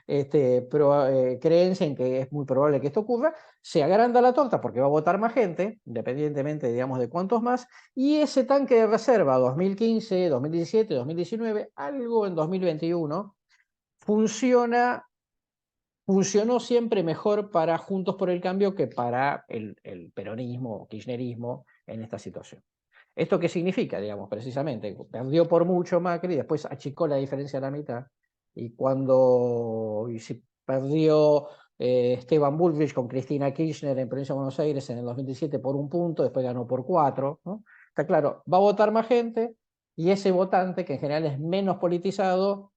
creencia en que es muy probable que esto ocurra, se agranda la torta porque va a votar más gente, independientemente, digamos, de cuántos más, y ese tanque de reserva 2015, 2017, 2019, algo en 2021, funcionó siempre mejor para Juntos por el Cambio que para el peronismo o kirchnerismo en esta situación. ¿Esto qué significa? Digamos, precisamente, perdió por mucho Macri, después achicó la diferencia a la mitad, y si perdió Esteban Bullrich con Cristina Kirchner en Provincia de Buenos Aires en el 2017 por 1 punto, después ganó por 4, ¿no? Está claro, va a votar más gente, y ese votante, que en general es menos politizado,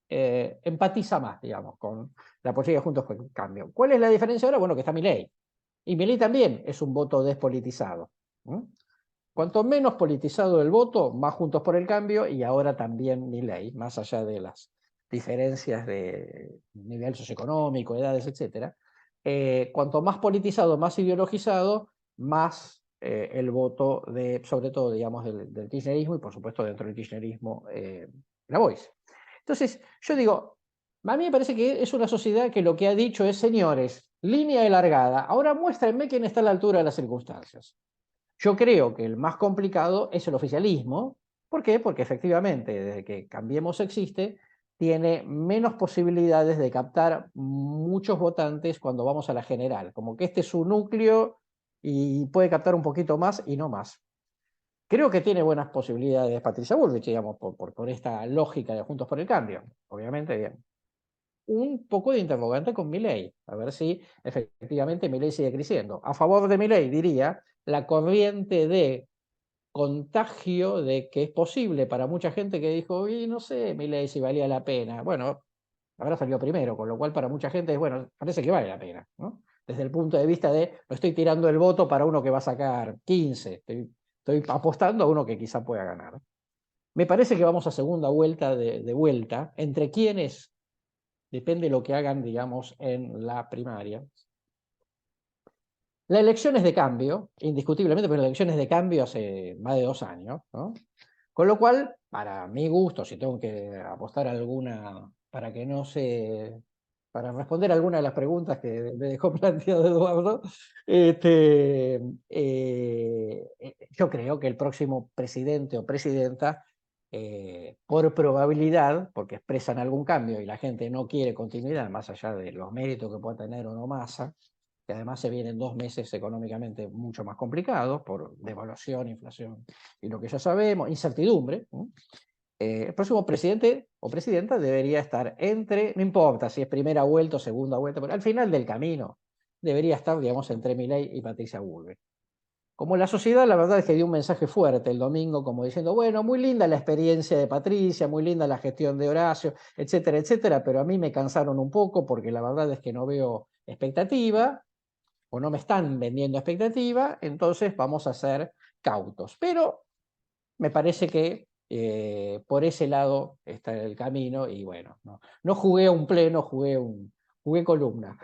empatiza más, digamos, con la política de Juntos por el Cambio. ¿Cuál es la diferencia ahora? Bueno, que está Milei. Y Milei también es un voto despolitizado. Cuanto menos politizado el voto, más Juntos por el Cambio, y ahora también Milei, más allá de las diferencias de nivel socioeconómico, edades, etc. Cuanto más politizado, más ideologizado, más el voto sobre todo, digamos, del kirchnerismo, y por supuesto dentro del kirchnerismo, Grabois. Entonces, yo digo, a mí me parece que es una sociedad que lo que ha dicho es: señores, línea de largada, ahora muéstrenme quién está a la altura de las circunstancias. Yo creo que el más complicado es el oficialismo. ¿Por qué? Porque efectivamente, desde que Cambiemos existe, tiene menos posibilidades de captar muchos votantes cuando vamos a la general. Como que este es su núcleo y puede captar un poquito más y no más. Creo que tiene buenas posibilidades Patricia Bullrich, digamos, por esta lógica de Juntos por el Cambio. Obviamente, bien. Un poco de interrogante con Milei, a ver si efectivamente Milei sigue creciendo. A favor de Milei, diría, la corriente de contagio de que es posible para mucha gente que dijo: y no sé, Milei, si valía la pena. Bueno, ahora salió primero, con lo cual para mucha gente es: bueno, parece que vale la pena, ¿no? Desde el punto de vista de, no estoy tirando el voto para uno que va a sacar 15, estoy apostando a uno que quizá pueda ganar. Me parece que vamos a segunda vuelta de vuelta, entre quienes depende de lo que hagan, digamos, en la primaria. La elección es de cambio, indiscutiblemente, pero la elección es de cambio hace más de 2 años, ¿no? Con lo cual, para mi gusto, si tengo que apostar alguna, para responder alguna de las preguntas que me dejó planteado Eduardo, yo creo que el próximo presidente o presidenta, por probabilidad, porque expresan algún cambio y la gente no quiere continuidad, más allá de los méritos que pueda tener o no Massa, que además se vienen 2 meses económicamente mucho más complicados por devaluación, inflación y lo que ya sabemos, incertidumbre. El próximo presidente o presidenta debería estar no importa si es primera vuelta o segunda vuelta, pero al final del camino debería estar, digamos, entre Milei y Patricia Bullrich. Como la sociedad, la verdad es que dio un mensaje fuerte el domingo, como diciendo: bueno, muy linda la experiencia de Patricia, muy linda la gestión de Horacio, etcétera, etcétera, pero a mí me cansaron un poco porque la verdad es que no veo expectativa, o no me están vendiendo expectativa, entonces vamos a ser cautos. Pero me parece que por ese lado está el camino, y bueno, no jugué un pleno, jugué columna.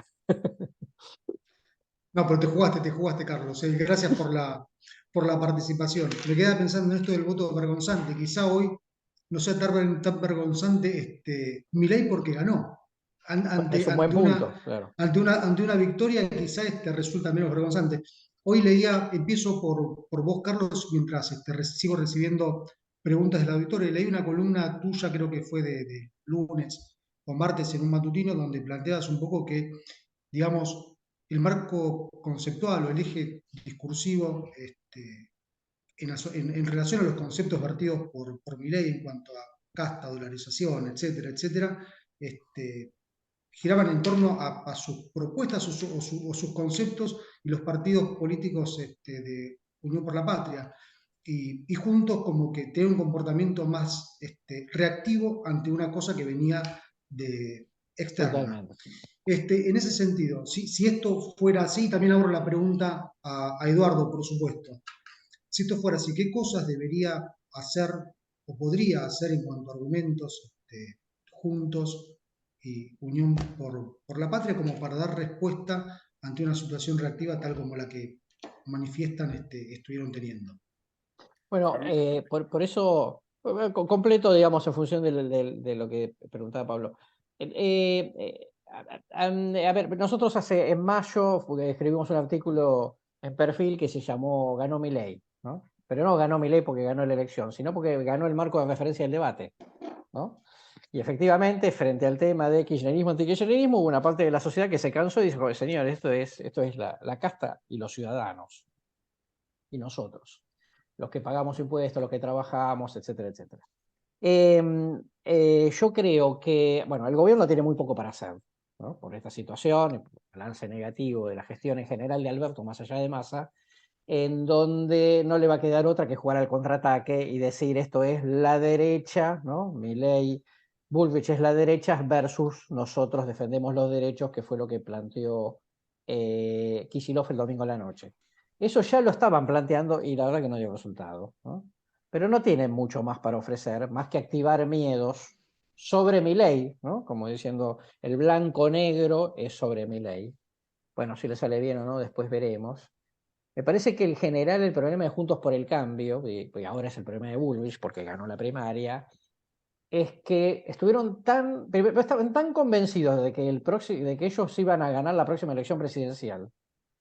No, pero te jugaste, Carlos. Gracias por la participación. Me quedaba pensando en esto del voto vergonzante. Quizá hoy no sea tan vergonzante Milei porque ganó. Es un buen punto, claro. Ante una victoria quizá resulta menos vergonzante. Hoy leía, empiezo por vos, Carlos, mientras sigo recibiendo preguntas del auditorio. Leí una columna tuya, creo que fue de lunes o martes en un matutino, donde planteas un poco que, digamos, el marco conceptual o el eje discursivo en relación a los conceptos vertidos por Milei en cuanto a casta, dolarización, etcétera, etcétera, giraban en torno a sus propuestas o sus conceptos y los partidos políticos de Unión por la Patria. y Juntos como que tiene un comportamiento más reactivo ante una cosa que venía de externa. Totalmente. En ese sentido, si esto fuera así, también abro la pregunta a Eduardo, por supuesto. Si esto fuera así, ¿qué cosas debería hacer o podría hacer en cuanto a argumentos Juntos y Unión por la Patria como para dar respuesta ante una situación reactiva tal como la que manifiestan estuvieron teniendo? Bueno, por eso, completo, digamos, en función de lo que preguntaba Pablo. A ver, nosotros en mayo escribimos un artículo en Perfil que se llamó Ganó Milei, ¿no? Pero no ganó Milei porque ganó la elección, sino porque ganó el marco de referencia del debate, ¿no? Y efectivamente, frente al tema de kirchnerismo, antikirchnerismo, hubo una parte de la sociedad que se cansó y dijo, señor, esto es la casta y los ciudadanos, y nosotros, los que pagamos impuestos, los que trabajamos, etcétera, etcétera. Yo creo que, bueno, el gobierno tiene muy poco para hacer, ¿no? Por esta situación, el balance negativo de la gestión en general de Alberto, más allá de Massa, en donde no le va a quedar otra que jugar al contraataque y decir esto es la derecha, ¿no? Milei, Bullrich es la derecha versus nosotros defendemos los derechos, que fue lo que planteó Kicillof el domingo a la noche. Eso ya lo estaban planteando y la verdad que no dio resultado, ¿no? Pero no tienen mucho más para ofrecer, más que activar miedos sobre Milei, ¿no? Como diciendo, el blanco-negro es sobre Milei. Bueno, si le sale bien o no, después veremos. Me parece que en general el problema de Juntos por el Cambio, y ahora es el problema de Bullrich porque ganó la primaria, es que estaban tan convencidos de que, de que ellos iban a ganar la próxima elección presidencial,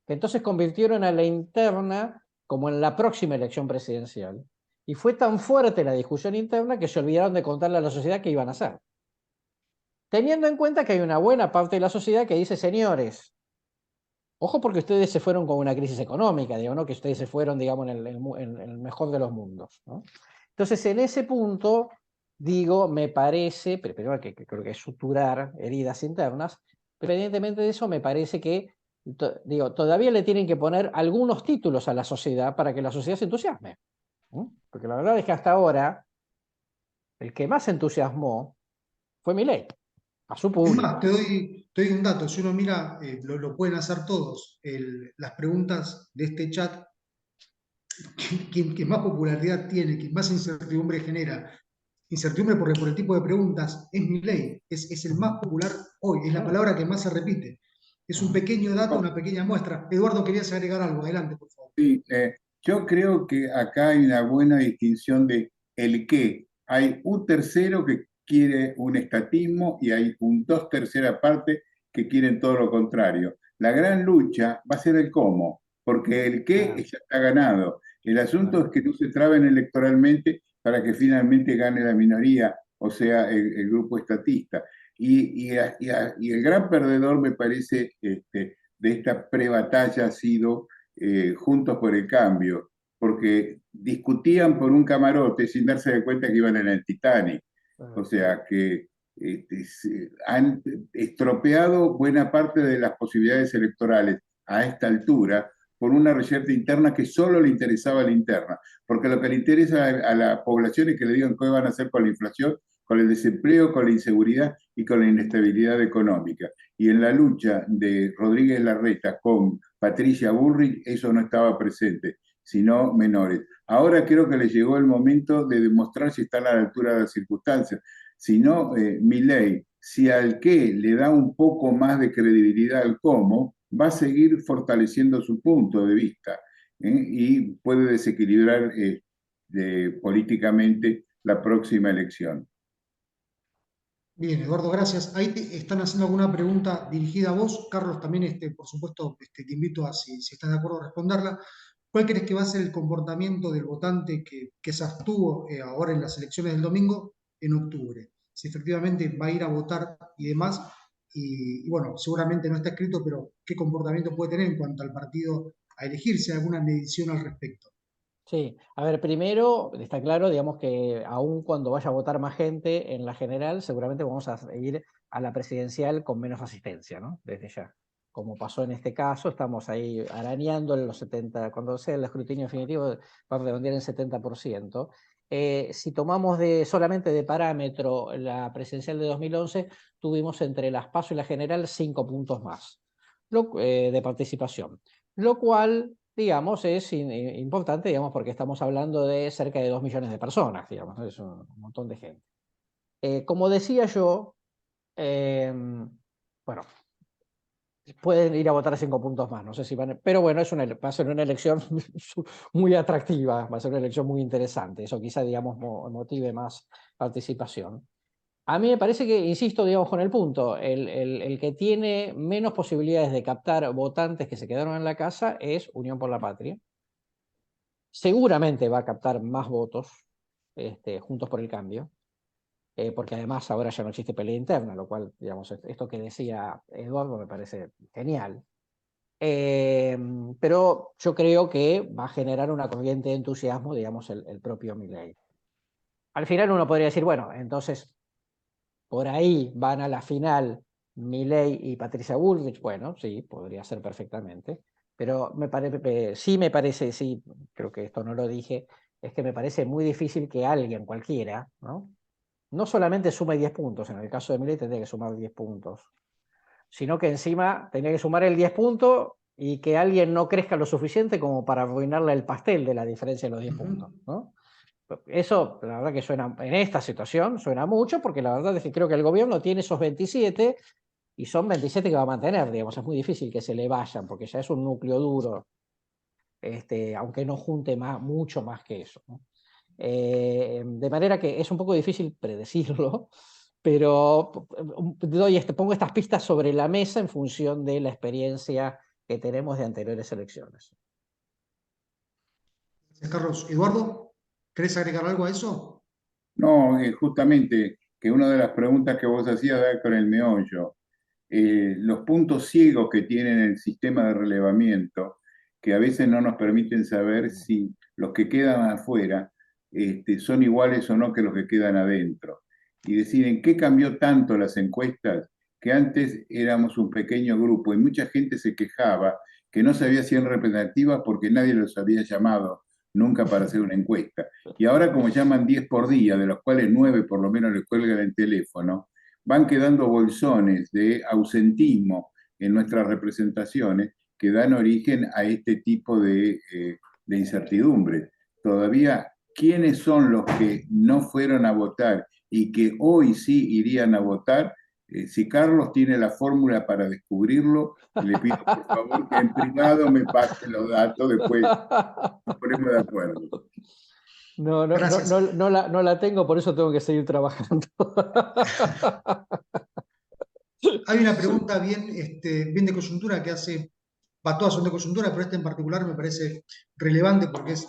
que entonces convirtieron a la interna como en la próxima elección presidencial. Y fue tan fuerte la discusión interna que se olvidaron de contarle a la sociedad qué iban a hacer. Teniendo en cuenta que hay una buena parte de la sociedad que dice, señores, ojo porque ustedes se fueron con una crisis económica, digo, ¿no? Que ustedes se fueron, digamos, en el mejor de los mundos, ¿no? Entonces, en ese punto, digo, me parece, pero primero que creo que es suturar heridas internas, pero independientemente de eso, me parece que, digo, todavía le tienen que poner algunos títulos a la sociedad para que la sociedad se entusiasme, ¿no? Porque la verdad es que hasta ahora, el que más se entusiasmó fue Milei, a su Es más, público. te doy un dato. Si uno mira, lo pueden hacer todos. Las preguntas de este chat, quien más popularidad tiene, quien más incertidumbre genera, incertidumbre por el tipo de preguntas, es Milei. Es el más popular hoy, es la Claro. palabra que más se repite. Es un pequeño dato, una pequeña muestra. Eduardo, querías agregar algo. Adelante, por favor. Sí, yo creo que acá hay una buena distinción de el qué. Hay un tercero que quiere un estatismo y hay un dos tercera parte que quieren todo lo contrario. La gran lucha va a ser el cómo, porque el qué Claro, ya está ganado. El asunto claro. es que no se traben electoralmente para que finalmente gane la minoría, o sea, el grupo estatista. Y el gran perdedor, me parece, de esta pre-batalla ha sido Juntos por el Cambio, porque discutían por un camarote sin darse de cuenta que iban en el Titanic. O Claro. sea que han estropeado buena parte de las posibilidades electorales a esta altura por una reyerta interna que solo le interesaba a la interna, porque lo que le interesa a la población es que le digan qué van a hacer con la inflación, con el desempleo, con la inseguridad y con la inestabilidad económica. Y en la lucha de Rodríguez Larreta con Patricia Bullrich, eso no estaba presente, sino menores. Ahora creo que le llegó el momento de demostrar si están a la altura de las circunstancias. Si no, Milei, si al qué le da un poco más de credibilidad al cómo, va a seguir fortaleciendo su punto de vista y puede desequilibrar políticamente la próxima elección. Bien, Eduardo, gracias. Ahí te están haciendo alguna pregunta dirigida a vos. Carlos, también, por supuesto, te invito a, si estás de acuerdo, a responderla. ¿Cuál crees que va a ser el comportamiento del votante que se abstuvo ahora en las elecciones del domingo en octubre? Si efectivamente va a ir a votar y demás. Y bueno, seguramente no está escrito, pero ¿qué comportamiento puede tener en cuanto al partido a elegirse? ¿Alguna medición al respecto? Sí, a ver, primero está claro, digamos que aun cuando vaya a votar más gente en la general, seguramente vamos a ir a la presidencial con menos asistencia, ¿no? Desde ya. como pasó en este caso, estamos ahí arañando en los 70%, cuando sea el escrutinio definitivo va a redondear en 70%. Si tomamos solamente de parámetro la presidencial de 2011, tuvimos entre las PASO y la general 5 puntos más de participación, lo cual, digamos, es importante, digamos, porque estamos hablando de cerca de 2 millones de personas, digamos, ¿no? Es un montón de gente. Como decía yo, bueno, pueden ir a votar 5 puntos más, no sé si van, pero bueno, va a ser una elección muy atractiva, va a ser una elección muy interesante, eso quizá, digamos, motive más participación. A mí me parece que, insisto, digamos, con el punto, el que tiene menos posibilidades de captar votantes que se quedaron en la casa es Unión por la Patria. Seguramente va a captar más votos, Juntos por el Cambio, porque además ahora ya no existe pelea interna, lo cual, digamos, esto que decía Eduardo me parece genial. Pero yo creo que va a generar una corriente de entusiasmo, digamos, el propio Milei. Al final uno podría decir, bueno, entonces por ahí van a la final Milei y Patricia Bullrich. Bueno, sí, podría ser perfectamente. Pero sí me parece, sí, creo que esto no lo dije, es que me parece muy difícil que alguien, cualquiera, no solamente sume 10 puntos, en el caso de Milei tendría que sumar 10 puntos, sino que encima tendría que sumar el 10 puntos y que alguien no crezca lo suficiente como para arruinarle el pastel de la diferencia de los 10 puntos, ¿no? Eso, la verdad que suena, en esta situación, suena mucho, porque la verdad es que creo que el gobierno tiene esos 27 y son 27 que va a mantener, digamos, es muy difícil que se le vayan, porque ya es un núcleo duro, aunque no junte mucho más que eso, ¿no? De manera que es un poco difícil predecirlo, pero pongo estas pistas sobre la mesa en función de la experiencia que tenemos de anteriores elecciones. Gracias, Carlos. Eduardo, ¿querés agregar algo a eso? No, justamente que una de las preguntas que vos hacías da con el meollo. Los puntos ciegos que tiene el sistema de relevamiento, que a veces no nos permiten saber si los que quedan afuera son iguales o no que los que quedan adentro. Y decir en qué cambió tanto las encuestas, que antes éramos un pequeño grupo y mucha gente se quejaba que no sabía si eran representativas porque nadie los había llamado nunca para hacer una encuesta. Y ahora como llaman 10 por día, de los cuales 9 por lo menos les cuelgan el teléfono, van quedando bolsones de ausentismo en nuestras representaciones que dan origen a este tipo de incertidumbre. Todavía, ¿quiénes son los que no fueron a votar y que hoy sí irían a votar? Si Carlos tiene la fórmula para descubrirlo, le pido por favor que en privado me pase los datos, después nos ponemos de acuerdo. Gracias. No la tengo, por eso tengo que seguir trabajando. Hay una pregunta bien, bien de coyuntura que hace, todas son de coyuntura, pero esta en particular me parece relevante porque es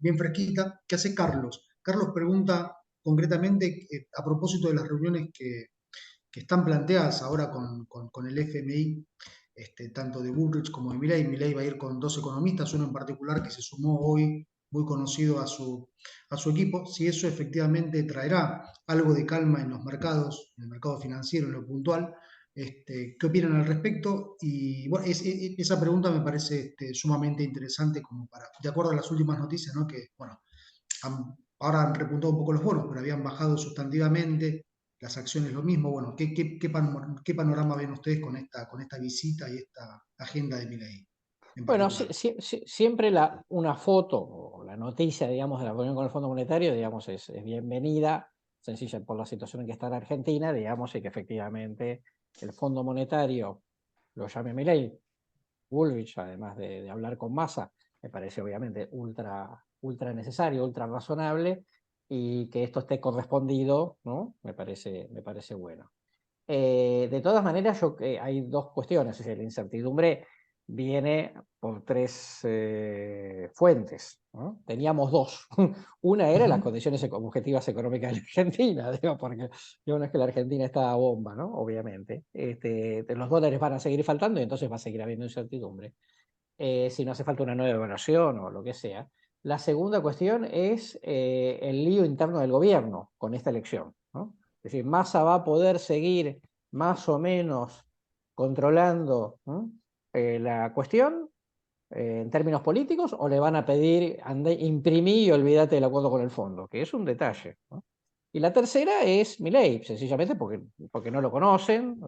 bien fresquita, que hace Carlos. Carlos pregunta concretamente a propósito de las reuniones que están planteadas ahora con el FMI, tanto de Bullrich como de Milei. Milei va a ir con 2 economistas, uno en particular que se sumó hoy, muy conocido a su equipo, si eso efectivamente traerá algo de calma en los mercados, en el mercado financiero, en lo puntual. ¿Qué opinan al respecto? Y bueno, esa pregunta me parece sumamente interesante como para, de acuerdo a las últimas noticias, ¿no? Que bueno, ahora han repuntado un poco los bonos, pero habían bajado sustantivamente, las acciones lo mismo. Bueno, ¿qué panorama ven ustedes con esta visita y esta agenda de Milei en Bueno, particular? siempre una foto o la noticia, digamos, de la reunión con el Fondo Monetario, digamos, es bienvenida, sencilla por la situación en que está la Argentina, digamos, y que efectivamente el Fondo Monetario lo llame Milei, Bullrich, además de hablar con Massa, me parece obviamente ultra necesario, ultra razonable, y que esto esté correspondido, ¿no? Me parece bueno. De todas maneras, hay dos cuestiones. Es decir, la incertidumbre viene por tres fuentes, ¿no? Teníamos dos. Una era las condiciones objetivas económicas de la Argentina, digo, porque no es que la Argentina está a bomba, ¿no? Obviamente. Los dólares van a seguir faltando y entonces va a seguir habiendo incertidumbre. Si no hace falta una nueva evaluación o lo que sea. La segunda cuestión es el lío interno del gobierno con esta elección, ¿no? Es decir, Massa va a poder seguir más o menos controlando la cuestión en términos políticos, o le van a pedir imprimí y olvídate del acuerdo con el fondo, que es un detalle, ¿no? Y la tercera es Milei, sencillamente porque no lo conocen,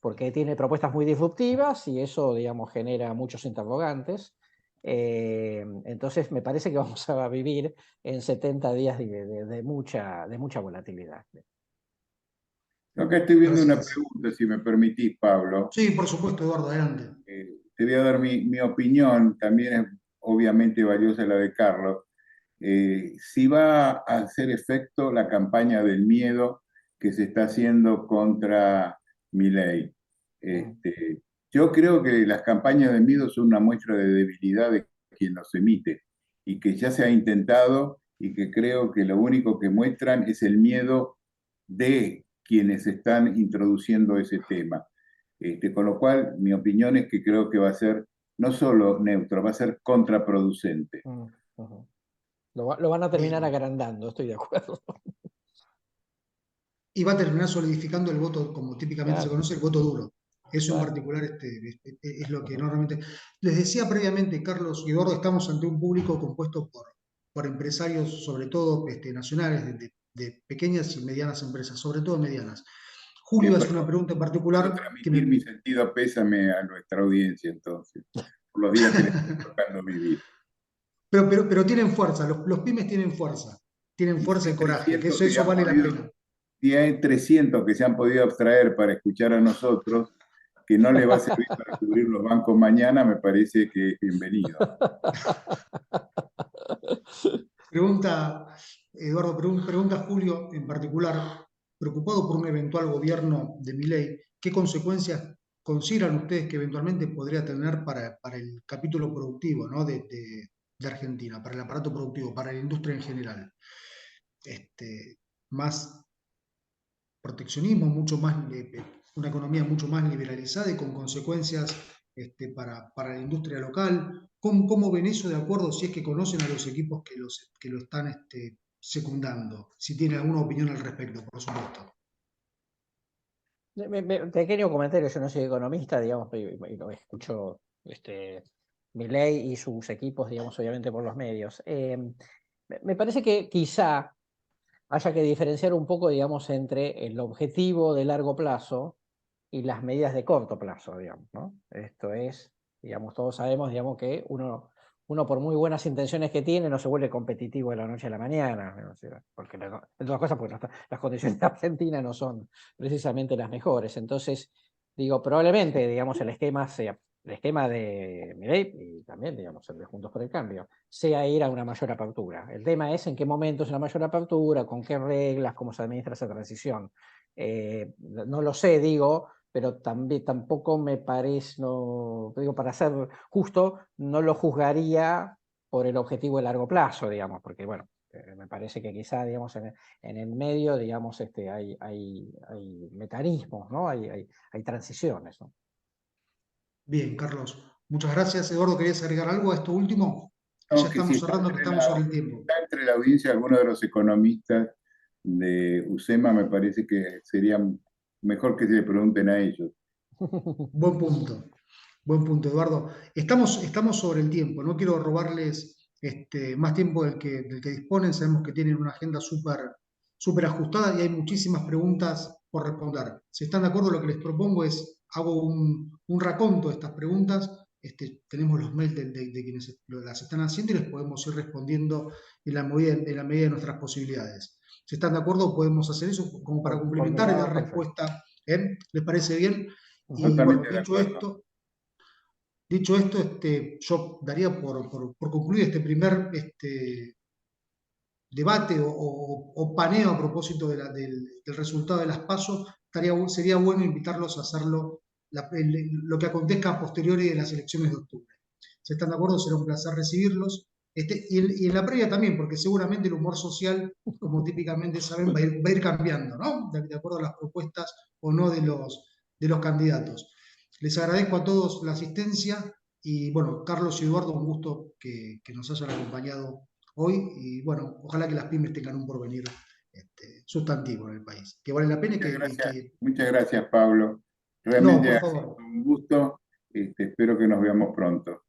porque tiene propuestas muy disruptivas y eso, digamos, genera muchos interrogantes. Entonces me parece que vamos a vivir en 70 días de mucha volatilidad. Yo acá estoy viendo una Gracias. pregunta, si me permitís, Pablo. Sí, por supuesto, Eduardo, adelante. Te voy a dar mi opinión, también es obviamente valiosa la de Carlos. Si va a hacer efecto la campaña del miedo que se está haciendo contra Milei. Yo creo que las campañas de miedo son una muestra de debilidad de quien los emite y que ya se ha intentado y que creo que lo único que muestran es el miedo de quienes están introduciendo ese tema. Con lo cual, mi opinión es que creo que va a ser no solo neutro, va a ser contraproducente. Lo van a terminar Bien. agrandando, estoy de acuerdo. Y va a terminar solidificando el voto, como típicamente se Claro, conoce, el voto duro. Eso en claro. particular es lo que normalmente... Les decía previamente, Carlos y Eduardo, estamos ante un público compuesto por empresarios, sobre todo nacionales, de pequeñas y medianas empresas, sobre todo medianas. Julio Bien, hace una pregunta en puedo particular que transmitir me... mi sentido pésame a nuestra audiencia entonces, por los días que les está tocando vivir. pero tienen fuerza, los pymes tienen Y si fuerza y hay coraje, que 300 eso vale la pena. si hay 300 que se han podido abstraer para escuchar a nosotros, que no les va a servir para cubrir los bancos mañana, me parece que es bienvenido. Pregunta, Eduardo, pregunta Julio en particular, preocupado por un eventual gobierno de Milei, ¿qué consecuencias consideran ustedes que eventualmente podría tener para el capítulo productivo, ¿no? de Argentina, para el aparato productivo, para la industria en general? Más proteccionismo, una economía mucho más liberalizada y con consecuencias para la industria local. ¿Cómo ven eso de acuerdo si es que conocen a los equipos que lo están secundando? Si tienen alguna opinión al respecto, por supuesto. Pequeño comentario, yo no soy economista, digamos, y lo escucho Milei y sus equipos, digamos, obviamente por los medios. Me parece que quizá haya que diferenciar un poco, digamos, entre el objetivo de largo plazo y las medidas de corto plazo, digamos, ¿no? Esto es, digamos, todos sabemos, digamos, que uno por muy buenas intenciones que tiene no se vuelve competitivo de la noche a la mañana, ¿no? O sea, porque entre otras cosas, porque las condiciones de Argentina no son precisamente las mejores. Entonces, digo, probablemente, digamos, el esquema de Milei y también, digamos, el de Juntos por el Cambio, sea ir a una mayor apertura. El tema es en qué momento es una mayor apertura, con qué reglas, cómo se administra esa transición. No lo sé, digo, pero también tampoco me parece, no, digo, para ser justo, no lo juzgaría por el objetivo de largo plazo, digamos, porque bueno, me parece que quizá, digamos, en el medio, digamos, hay mecanismos, ¿no? Hay transiciones, ¿no? Bien, Carlos. Muchas gracias. Eduardo, ¿querías agregar algo a esto último? Que ya No, que si estamos cerrando, que estamos sobre el tiempo. está entre la audiencia alguno de los economistas de UCEMA, me parece que sería mejor que se le pregunten a ellos. Buen punto. Buen punto, Eduardo. Estamos sobre el tiempo. No quiero robarles más tiempo del que disponen. Sabemos que tienen una agenda súper ajustada y hay muchísimas preguntas por responder. Si están de acuerdo, lo que les propongo es, hago un raconto de estas preguntas. Tenemos los mails de quienes las están haciendo y les podemos ir respondiendo en la medida de nuestras posibilidades. Si están de acuerdo, podemos hacer eso como para Por mi complementar y lado, dar perfecto. respuesta. ¿Eh? ¿Les parece bien? Y bueno, Totalmente de dicho acuerdo. esto, yo daría por concluir este primer debate o paneo a propósito del resultado de las PASO. Sería bueno invitarlos a hacerlo lo que acontezca a posteriori de las elecciones de octubre. Si están de acuerdo, será un placer recibirlos. Y en la previa también, porque seguramente el humor social, como típicamente saben, va a ir cambiando, ¿no? De acuerdo a las propuestas o no de los candidatos. Les agradezco a todos la asistencia y bueno, Carlos y Eduardo, un gusto que nos hayan acompañado hoy y bueno, ojalá que las pymes tengan un porvenir sustantivo en el país, que vale la pena y Muchas que, y gracias, que muchas gracias, Pablo. Realmente por ha favor. sido un gusto. Espero que nos veamos pronto.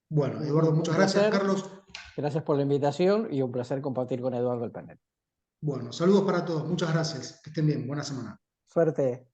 Bueno, Eduardo, Un muchas gracias. placer. Carlos, Gracias por la invitación y un placer compartir con Eduardo el panel. bueno, saludos para todos. Muchas gracias. Que estén bien. Buena semana. Suerte.